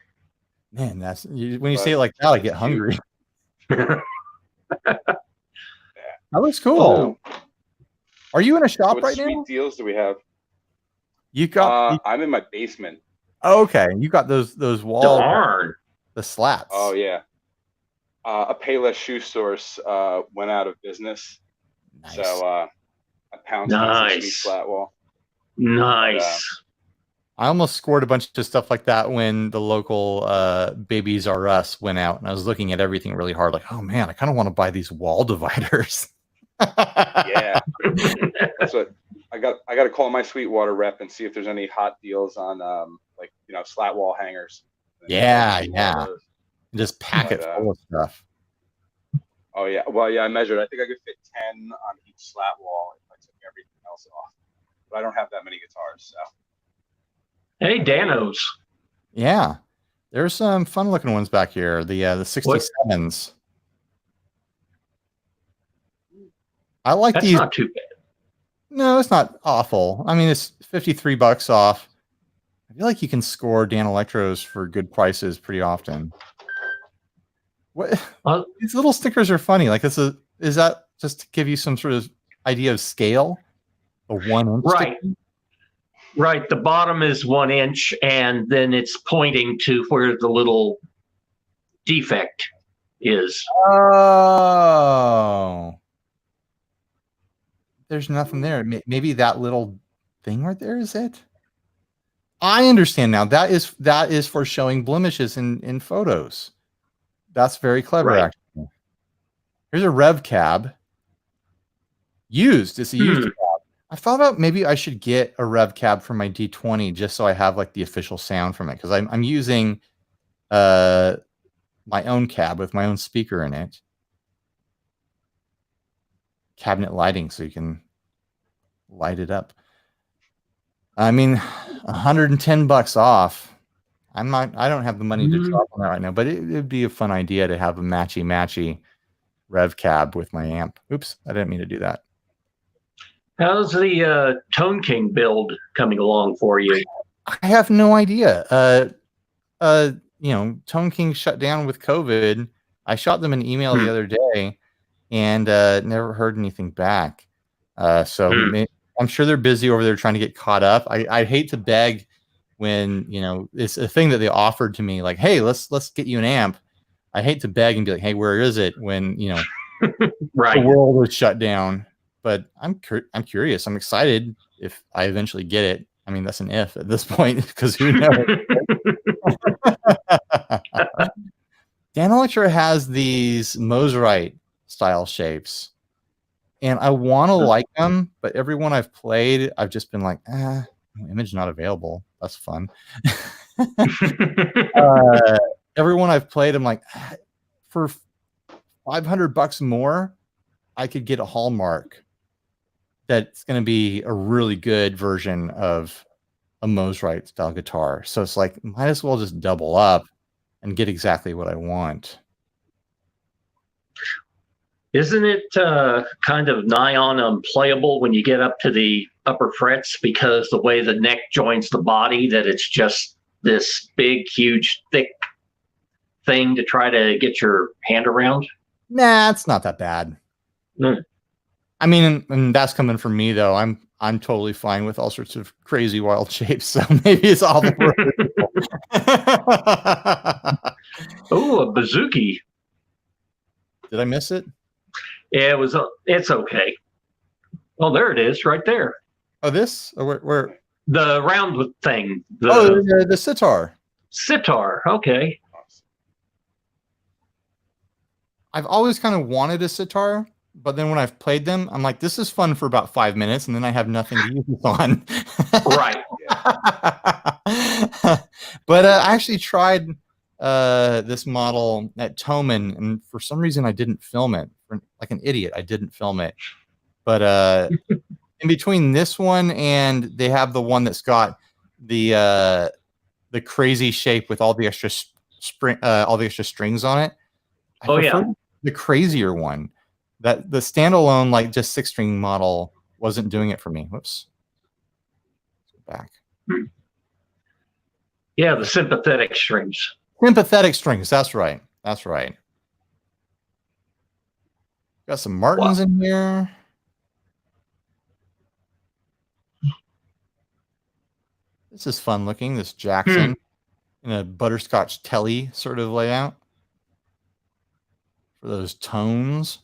Man, that's when you say it like that, I get hungry. That looks cool. Are you in a shop right now? What sweet deals do we have? You got. I'm in my basement. Oh, okay, you got those walls. Darn. The slats. Oh yeah. A Payless shoe source went out of business, Nice. so I pounced on some sweet flat wall. Nice. I almost scored a bunch of stuff like that when the local Babies R Us went out, and I was looking at everything really hard. Like, oh man, I kind of want to buy these wall dividers. Yeah, that's what I got. I got to call my Sweetwater rep and see if there's any hot deals on like slat wall hangers. Yeah. Just pack it full of stuff. Oh yeah, well yeah, I measured. I think I could fit 10 on each slat wall if I took everything else off. But I don't have that many guitars, so. Hey, Danos. Yeah, there's some fun looking ones back here. The 67s. I like That's these. not too bad. No, it's not awful. I mean, it's $53 off. I feel like you can score Dan Electros for good prices pretty often. What? These little stickers are funny. Like, is that just to give you some sort of idea of scale? A 1 inch. Right. Sticker? Right. The bottom is 1 inch, and then it's pointing to where the little defect is. Oh, there's nothing there. Maybe that little thing right there is it. I understand now. That is for showing blemishes in photos. That's very clever, Right. actually. Here's a rev cab. Used. It's a used cab. I thought about maybe I should get a rev cab for my D20 just so I have like the official sound from it, because I'm using my own cab with my own speaker in it. Cabinet lighting, so you can light it up. I mean, $110 off. I don't have the money to drop on that right now, but it'd be a fun idea to have a matchy rev cab with my amp. Oops, I didn't mean to do that. How's the Tone King build coming along for you? I have no idea. Tone King shut down with COVID. I shot them an email the other day and never heard anything back. I'm sure they're busy over there trying to get caught up. I hate to beg when, it's a thing that they offered to me, like, hey, let's get you an amp. I hate to beg and be like, hey, where is it, when, Right. the world is shut down. But I'm curious. I'm excited if I eventually get it. I mean, that's an if at this point, because who knows? Danelectra has these Moserite style shapes, and I want to like them, but everyone I've played, I've just been like, image not available. That's fun. Everyone I've played, I'm like, for $500 more, I could get a Hallmark that's going to be a really good version of a Moserite style guitar. So it's like, might as well just double up and get exactly what I want. Isn't it kind of nigh on unplayable when you get up to the upper frets, because the way the neck joins the body, that it's just this big, huge, thick thing to try to get your hand around? Nah, it's not that bad. I mean, and that's coming from me, though. I'm totally fine with all sorts of crazy wild shapes, so maybe it's awful for people. Oh, a Bazooki. Did I miss it? Yeah, it's okay. Oh, there it is, right there. Oh, this? Or where? The round thing. The sitar. Sitar, okay. I've always kind of wanted a sitar, but then when I've played them, I'm like, this is fun for about 5 minutes, and then I have nothing to use this on. Right. But I actually tried this model at Thomann, and for some reason I didn't film it. Like an idiot, I didn't film it. But in between this one and they have the one that's got the crazy shape with all the extra strings on it. I prefer the crazier one. That the standalone, like, just 6-string model wasn't doing it for me. Whoops. Back. Yeah, the sympathetic strings. Sympathetic strings. That's right. That's right. Got some Martins in here. This is fun looking. This Jackson in a butterscotch telly sort of layout for those tones.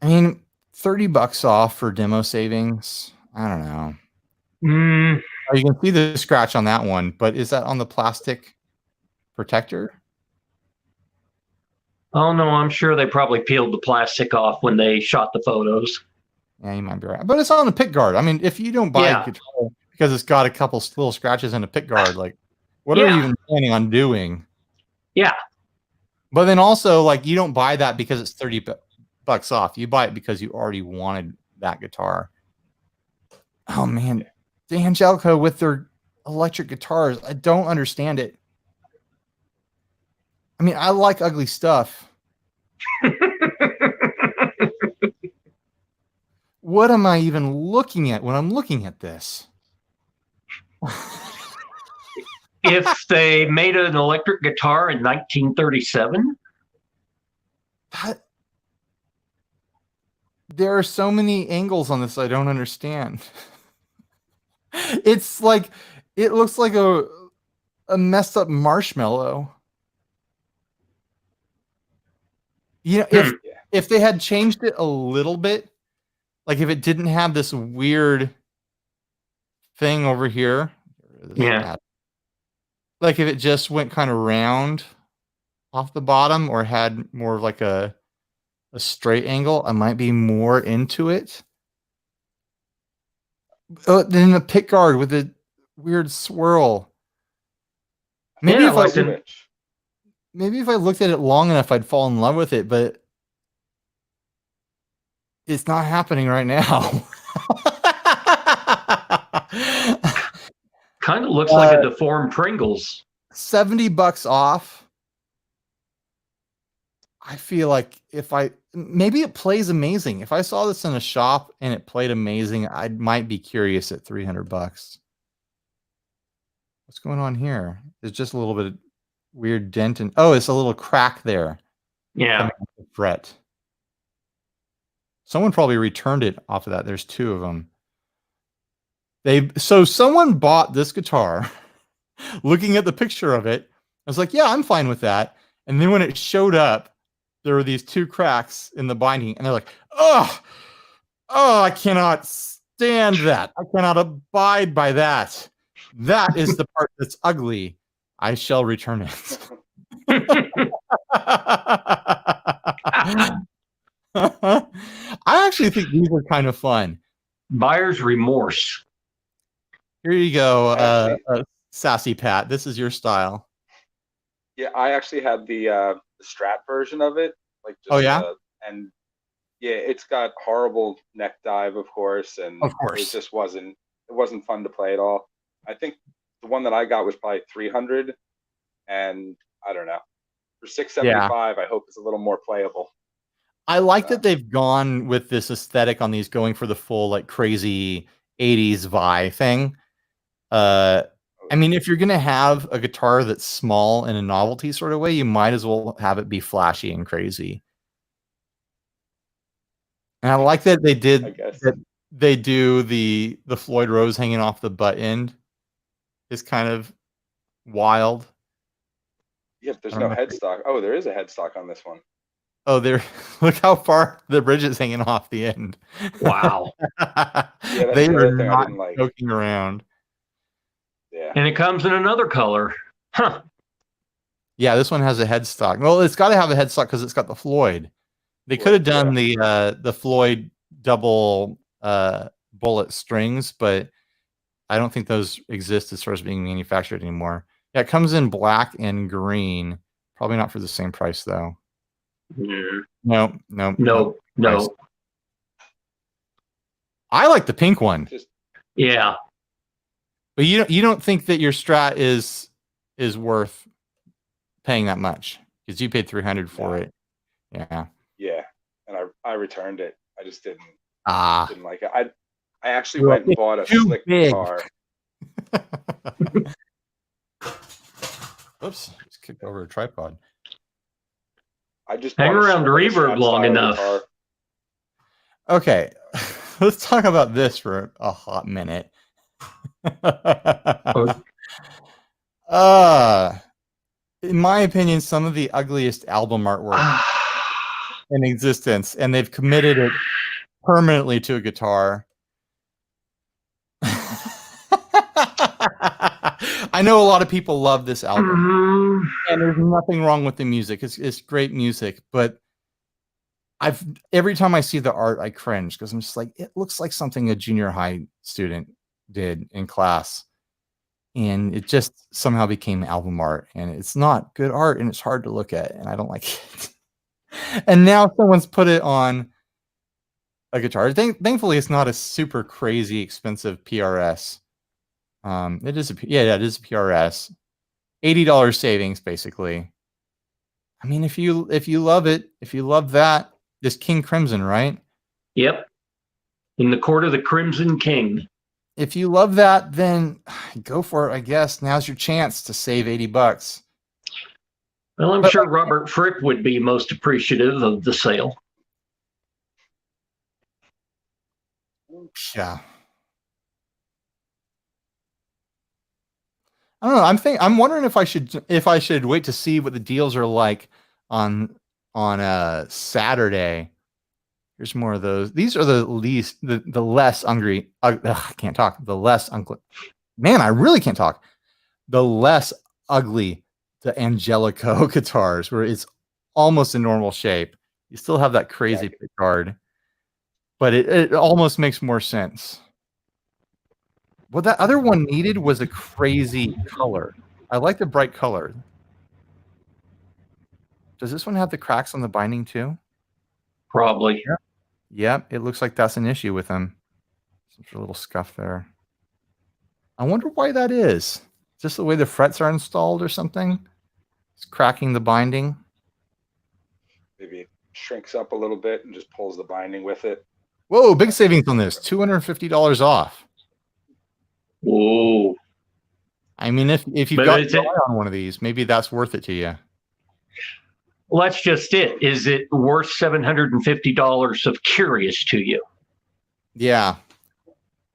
I mean, $30 off for demo savings. I don't know. Oh, you can see the scratch on that one, but is that on the plastic protector? Oh, no, I'm sure they probably peeled the plastic off when they shot the photos. Yeah, you might be right. But it's on the pick guard. I mean, if you don't buy a guitar because it's got a couple little scratches and a pick guard, like, what are you even planning on doing? Yeah. But then also, like, you don't buy that because it's $30 off. You buy it because you already wanted that guitar. Oh, man. The Angelica with their electric guitars, I don't understand it. I mean, I like ugly stuff. What am I even looking at when I'm looking at this? If they made an electric guitar in 1937? There are so many angles on this I don't understand. It's like, it looks like a messed up marshmallow. You know, Hmm. if they had changed it a little bit, like if it didn't have this weird thing over here, Yeah. like if it just went kind of round off the bottom or had more of like a straight angle, I might be more into it. Then the pick guard with the weird swirl. Maybe Yeah, if like I maybe if I looked at it long enough, I'd fall in love with it, but it's not happening right now. kind of looks like a deformed Pringles. $70 off. I feel like maybe it plays amazing. If I saw this in a shop and it played amazing, I might be curious at $300. What's going on here? There's just a little bit of weird dent and it's a little crack there. Yeah. Coming off the fret. Someone probably returned it off of that. There's two of them. So someone bought this guitar, looking at the picture of it. I was like, yeah, I'm fine with that. And then when it showed up, there were these two cracks in the binding, and they're like, oh, I cannot stand that. I cannot abide by that. That is the part that's ugly. I shall return it. I actually think these are kind of fun. Buyer's remorse. Here you go, Sassy Pat. This is your style. Yeah, I actually had the Strat version of it. Like, just, oh yeah, and yeah, it's got horrible neck dive, of course, and of course, it just wasn't fun to play at all. I think the one that I got was probably 300, and I don't know, for 675, I hope it's a little more playable. I like that they've gone with this aesthetic on these, going for the full like crazy 80s vibe thing. I mean, if you're gonna have a guitar that's small in a novelty sort of way, you might as well have it be flashy and crazy. And I like that they did that. They do the Floyd Rose hanging off the butt end is kind of wild. Yeah, there's no headstock. Oh, there is a headstock on this one. Oh, there! Look how far the bridge is hanging off the end. Wow. Yeah, that's they the are other thing I not didn't like. joking around. Yeah. And it comes in another color. Huh. Yeah, this one has a headstock. Well, it's got to have a headstock because it's got the Floyd. They could have done the Floyd double bullet strings, but I don't think those exist as far as being manufactured anymore. Yeah, it comes in black and green. Probably not for the same price though. No. I like the pink one. Yeah. But you don't think that your Strat is worth paying that much because you paid $300 for it. Yeah. Yeah, and I returned it. I just didn't like it. I actually Well, went and bought a slick guitar. Oops, just kicked over a tripod. I just hang around the reverb long enough. Guitar. Okay, let's talk about this for a hot minute. In my opinion, some of the ugliest album artwork in existence, and they've committed it permanently to a guitar. I know a lot of people love this album, and there's nothing wrong with the music. It's great music, but every time I see the art, I cringe because I'm just like, it looks like something a junior high student did in class, and it just somehow became album art, and it's not good art, and it's hard to look at, and I don't like it. And now someone's put it on a guitar. Thankfully, it's not a super crazy expensive PRS. It is a PRS. $80 savings, basically. I mean, if you love it, if you love that, this King Crimson, right? Yep. In the court of the Crimson King. If you love that, then go for it, I guess. Now's your chance to save $80. Well, I'm sure Robert Fripp would be most appreciative of the sale. Yeah. I don't know. I'm wondering if I should wait to see what the deals are like on on Saturday. Here's more of those. These are the less ugly. I can't talk. The less ugly. Man, I really can't talk. The less ugly the Angelico guitars, where it's almost in normal shape. You still have that crazy pick guard, but it almost makes more sense. What that other one needed was a crazy color. I like the bright color. Does this one have the cracks on the binding too? Probably. Yep, it looks like that's an issue with them. Some sort of little scuff there. I wonder why that is. Just the way the frets are installed or something? It's cracking the binding. Maybe it shrinks up a little bit and just pulls the binding with it. Whoa, big savings on this. $250 off. Whoa. I mean, if you've But got is your it- eye on one of these, maybe that's worth it to you. Well, that's just it. Is it worth $750 of curious to you? Yeah.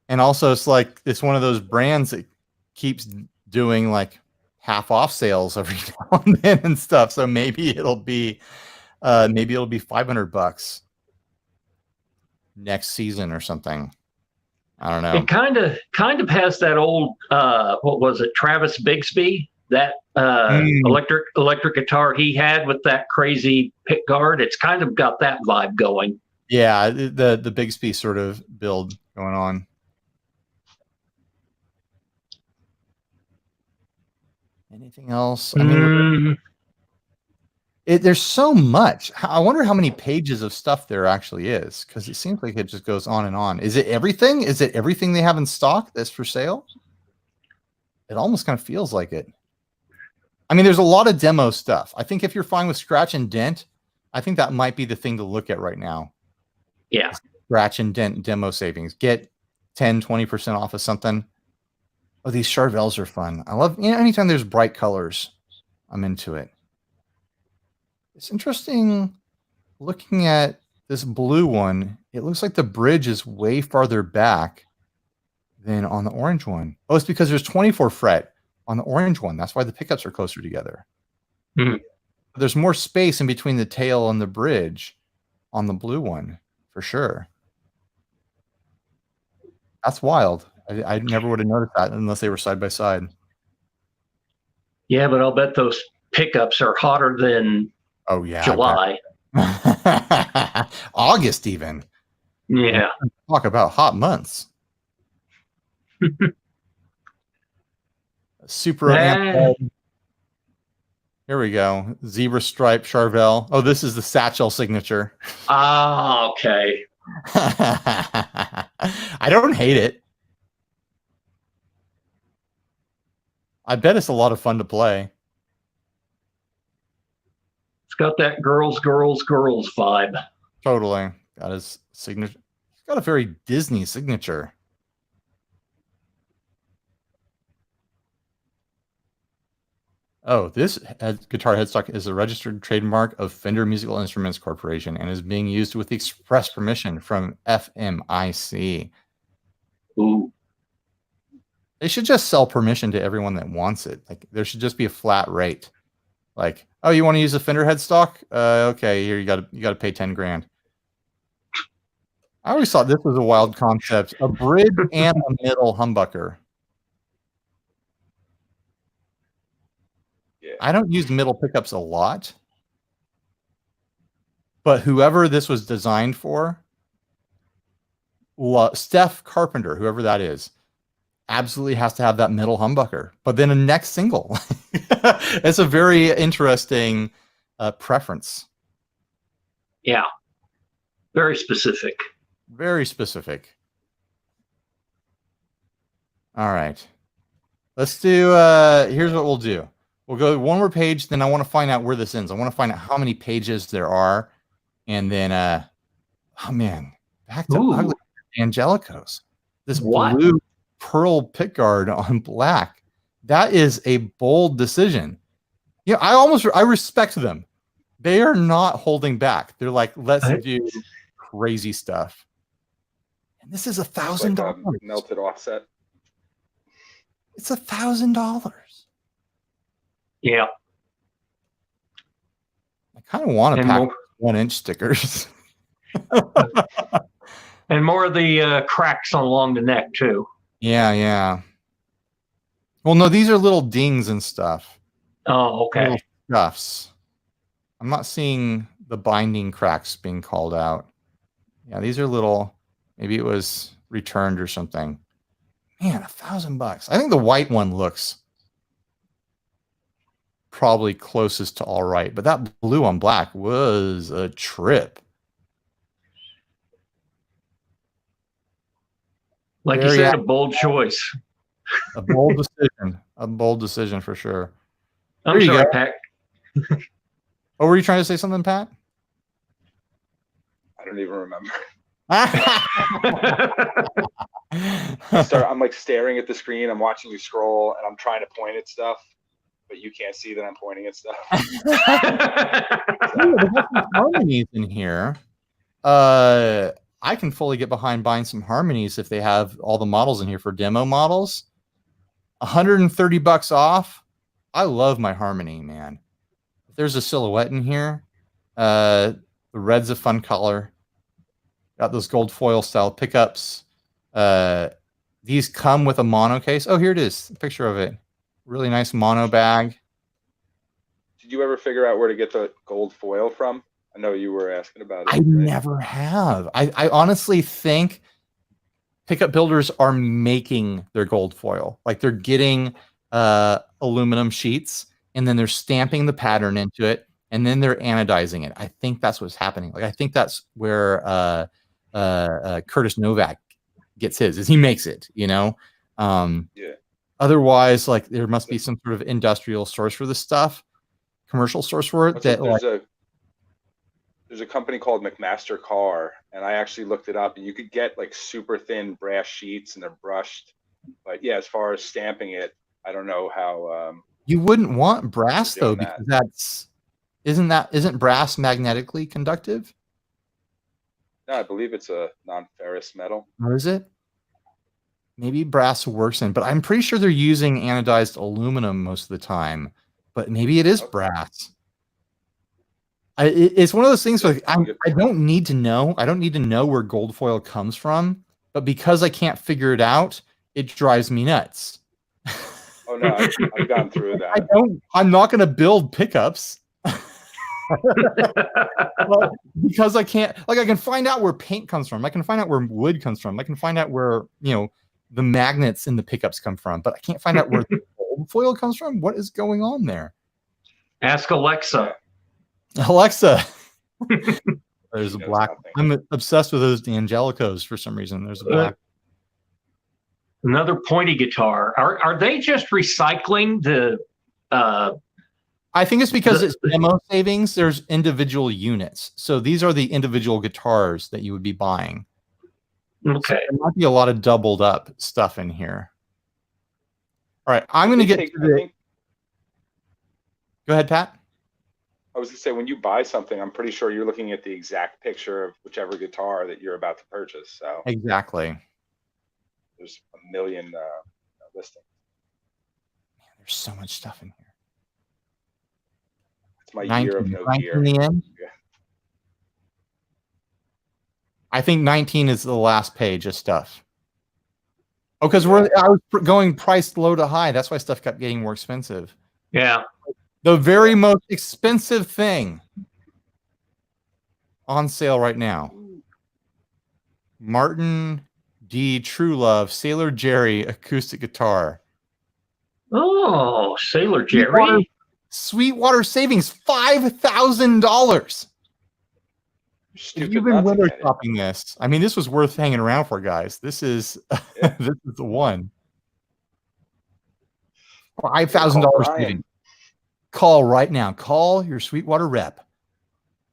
And also, it's like it's one of those brands that keeps doing like half off sales every now and then and stuff. So maybe it'll be $500 next season or something. I don't know. It kind of has that old what was it, Travis Bigsby, that electric guitar he had with that crazy pick guard. It's kind of got that vibe going. Yeah, the Bigsby sort of build going on. Anything else? I mean, there's so much. I wonder how many pages of stuff there actually is, because it seems like it just goes on and on. Is it everything? Is it everything they have in stock that's for sale? It almost kind of feels like it. I mean, there's a lot of demo stuff. I think if you're fine with scratch and dent, I think that might be the thing to look at right now. Yeah. Scratch and dent demo savings. Get 10, 20% off of something. Oh, these Charvels are fun. I love, anytime there's bright colors, I'm into it. It's interesting looking at this blue one. It looks like the bridge is way farther back than on the orange one. Oh, it's because there's 24 fret on the orange one. That's why the pickups are closer together. There's more space in between the tail and the bridge on the blue one, for sure. That's wild. I never would have noticed that unless they were side by side. Yeah, but I'll bet those pickups are hotter than July. August even. Yeah. Talk about hot months. Super amp. Here we go. Zebra stripe Charvel. Oh, this is the satchel signature. Ah, okay. I don't hate it. I bet it's a lot of fun to play. It's got that girls vibe. Totally. Got his signature. He's got a very Disney signature. Oh, this guitar headstock is a registered trademark of Fender Musical Instruments Corporation and is being used with the express permission from FMIC. Ooh. They should just sell permission to everyone that wants it. Like, there should just be a flat rate. Like, oh, you want to use a Fender headstock? Okay, here you got to pay 10 grand. I always thought this was a wild concept. A bridge and a middle humbucker. Yeah. I don't use middle pickups a lot, but whoever this was designed for, Steph Carpenter, whoever that is, absolutely has to have that middle humbucker. But then a neck single. It's a very interesting preference. Yeah. Very specific. Very specific. All right. Let's do, here's what we'll do. We'll go one more page, then I want to find out where this ends. I want to find out how many pages there are. And then, oh man, back to ugly Angelicos. This blue pearl pickguard on black. That is a bold decision. Yeah, I respect them. They are not holding back. They're like, let's do crazy stuff. And this is $1,000. Like melted offset. It's $1,000. Yeah. Like, Kind of want to And pack more- 1-inch stickers. And more of the cracks along the neck too. Yeah, yeah. Well, no, these are little dings and stuff. Oh, okay. Little scuffs. I'm not seeing the binding cracks being called out. Yeah, these are little. Maybe it was returned or something. Man, $1,000. I think the white one looks probably closest to all right, but that blue on black was a trip. Like Very you said, a bold choice. A bold decision. A bold decision for sure. I'm There you sorry, go. Pat. Oh, were you trying to say something, Pat? I don't even remember. That's I'm like staring at the screen. I'm watching you scroll, and I'm trying to point at stuff, but you can't see that I'm pointing at stuff. harmonies in here. I can fully get behind buying some harmonies if they have all the models in here for demo models. $130 off. I love my harmony, man. If there's a silhouette in here, the red's a fun color. Got those gold foil style pickups. These come with a mono case. Oh, here it is. A picture of it. Really nice mono bag. Did you ever figure out where to get the gold foil from? I know you were asking about it. I right? never have. I honestly think pickup builders are making their gold foil. Like they're getting aluminum sheets and then they're stamping the pattern into it and then they're anodizing it. I think that's what's happening. Like I think that's where Curtis Novak gets his, is he makes it, you know? Yeah. Otherwise, like there must be some sort of industrial source for this stuff, commercial source for it. There's a company called McMaster Carr, and I actually looked it up, and you could get like super thin brass sheets, and they're brushed. But yeah, as far as stamping it, I don't know how. You wouldn't want brass though, doing that. because isn't brass magnetically conductive? No, I believe it's a non-ferrous metal. Or is it? Maybe brass works in, but I'm pretty sure they're using anodized aluminum most of the time. But maybe it is Okay. brass. It's one of those things where I don't need to know. I don't need to know where gold foil comes from, but because I can't figure it out, it drives me nuts. Oh no, I've gone through that. I'm not going to build pickups. Well, because I can't, like, I can find out where paint comes from. I can find out where wood comes from. I can find out where, you know, the magnets in the pickups come from, but I can't find out where the gold foil comes from. What is going on there? Ask Alexa. Alexa. There's a Knows black. nothing. I'm obsessed with those D'Angelicos for some reason. There's a black. Another pointy guitar. Are they just recycling the? I think it's because it's demo savings. There's individual units, so these are the individual guitars that you would be buying. Okay. So there might be a lot of doubled up stuff in here. All right, I'm going to get to the. Go ahead, Pat. I was going to say, when you buy something, I'm pretty sure you're looking at the exact picture of whichever guitar that you're about to purchase. So Exactly. there's a million listings. Man, there's so much stuff in here. It's my year of no 19 gear. in the end. Yeah. I think 19 is the last page of stuff. Oh, because I was going priced low to high. That's why stuff kept getting more expensive. Yeah. The very most expensive thing on sale right now. Martin D. Truelove Sailor Jerry acoustic guitar. Oh, Sailor Jerry. Sweetwater savings $5,000. If you've been window shopping this, I mean, this was worth hanging around for, guys. This is this is the one. $5,000 savings. Call right now. Call your Sweetwater rep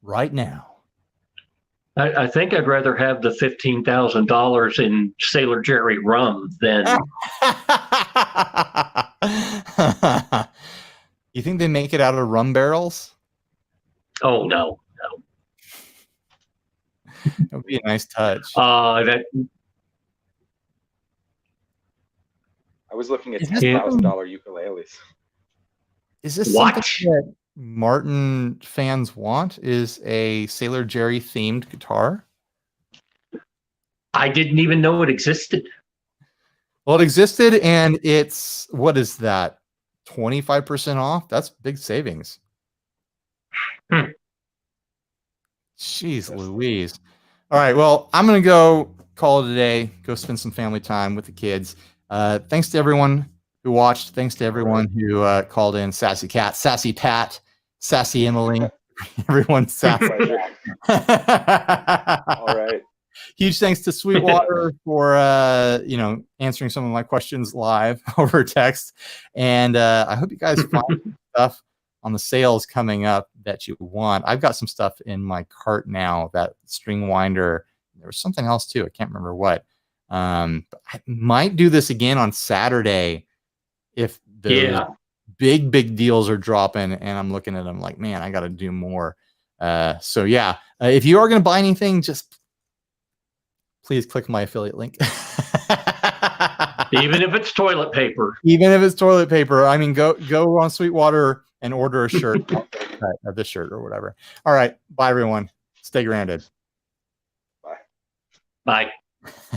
right now. I think I'd rather have the $15,000 in Sailor Jerry rum than. You think they make it out of rum barrels? Oh no. That would be a nice touch. That. I was looking at $10,000 ukuleles. Is this What? something Martin fans want is a Sailor Jerry themed guitar. I didn't even know it existed. Well, it existed, and it's, what is that? 25% off? That's big savings. Hmm. Jeez Louise. All right, well, I'm going to go call it a day, go spend some family time with the kids. Thanks to everyone who watched. Thanks to everyone who called in. Sassy Cat, Sassy Pat, Sassy Emily. Everyone's sassy. All right. Huge thanks to Sweetwater for answering some of my questions live over text. And I hope you guys find stuff on the sales coming up that you want. I've got some stuff in my cart now, that string winder. There was something else too. I can't remember what. But I might do this again on Saturday if the big deals are dropping, and I'm looking at them like, man, I got to do more. So yeah, if you are going to buy anything, just please click my affiliate link. Even if it's toilet paper. Even if it's toilet paper. I mean, go on Sweetwater and order a shirt, this shirt or whatever. All right. Bye, everyone. Stay grounded. Bye. Bye.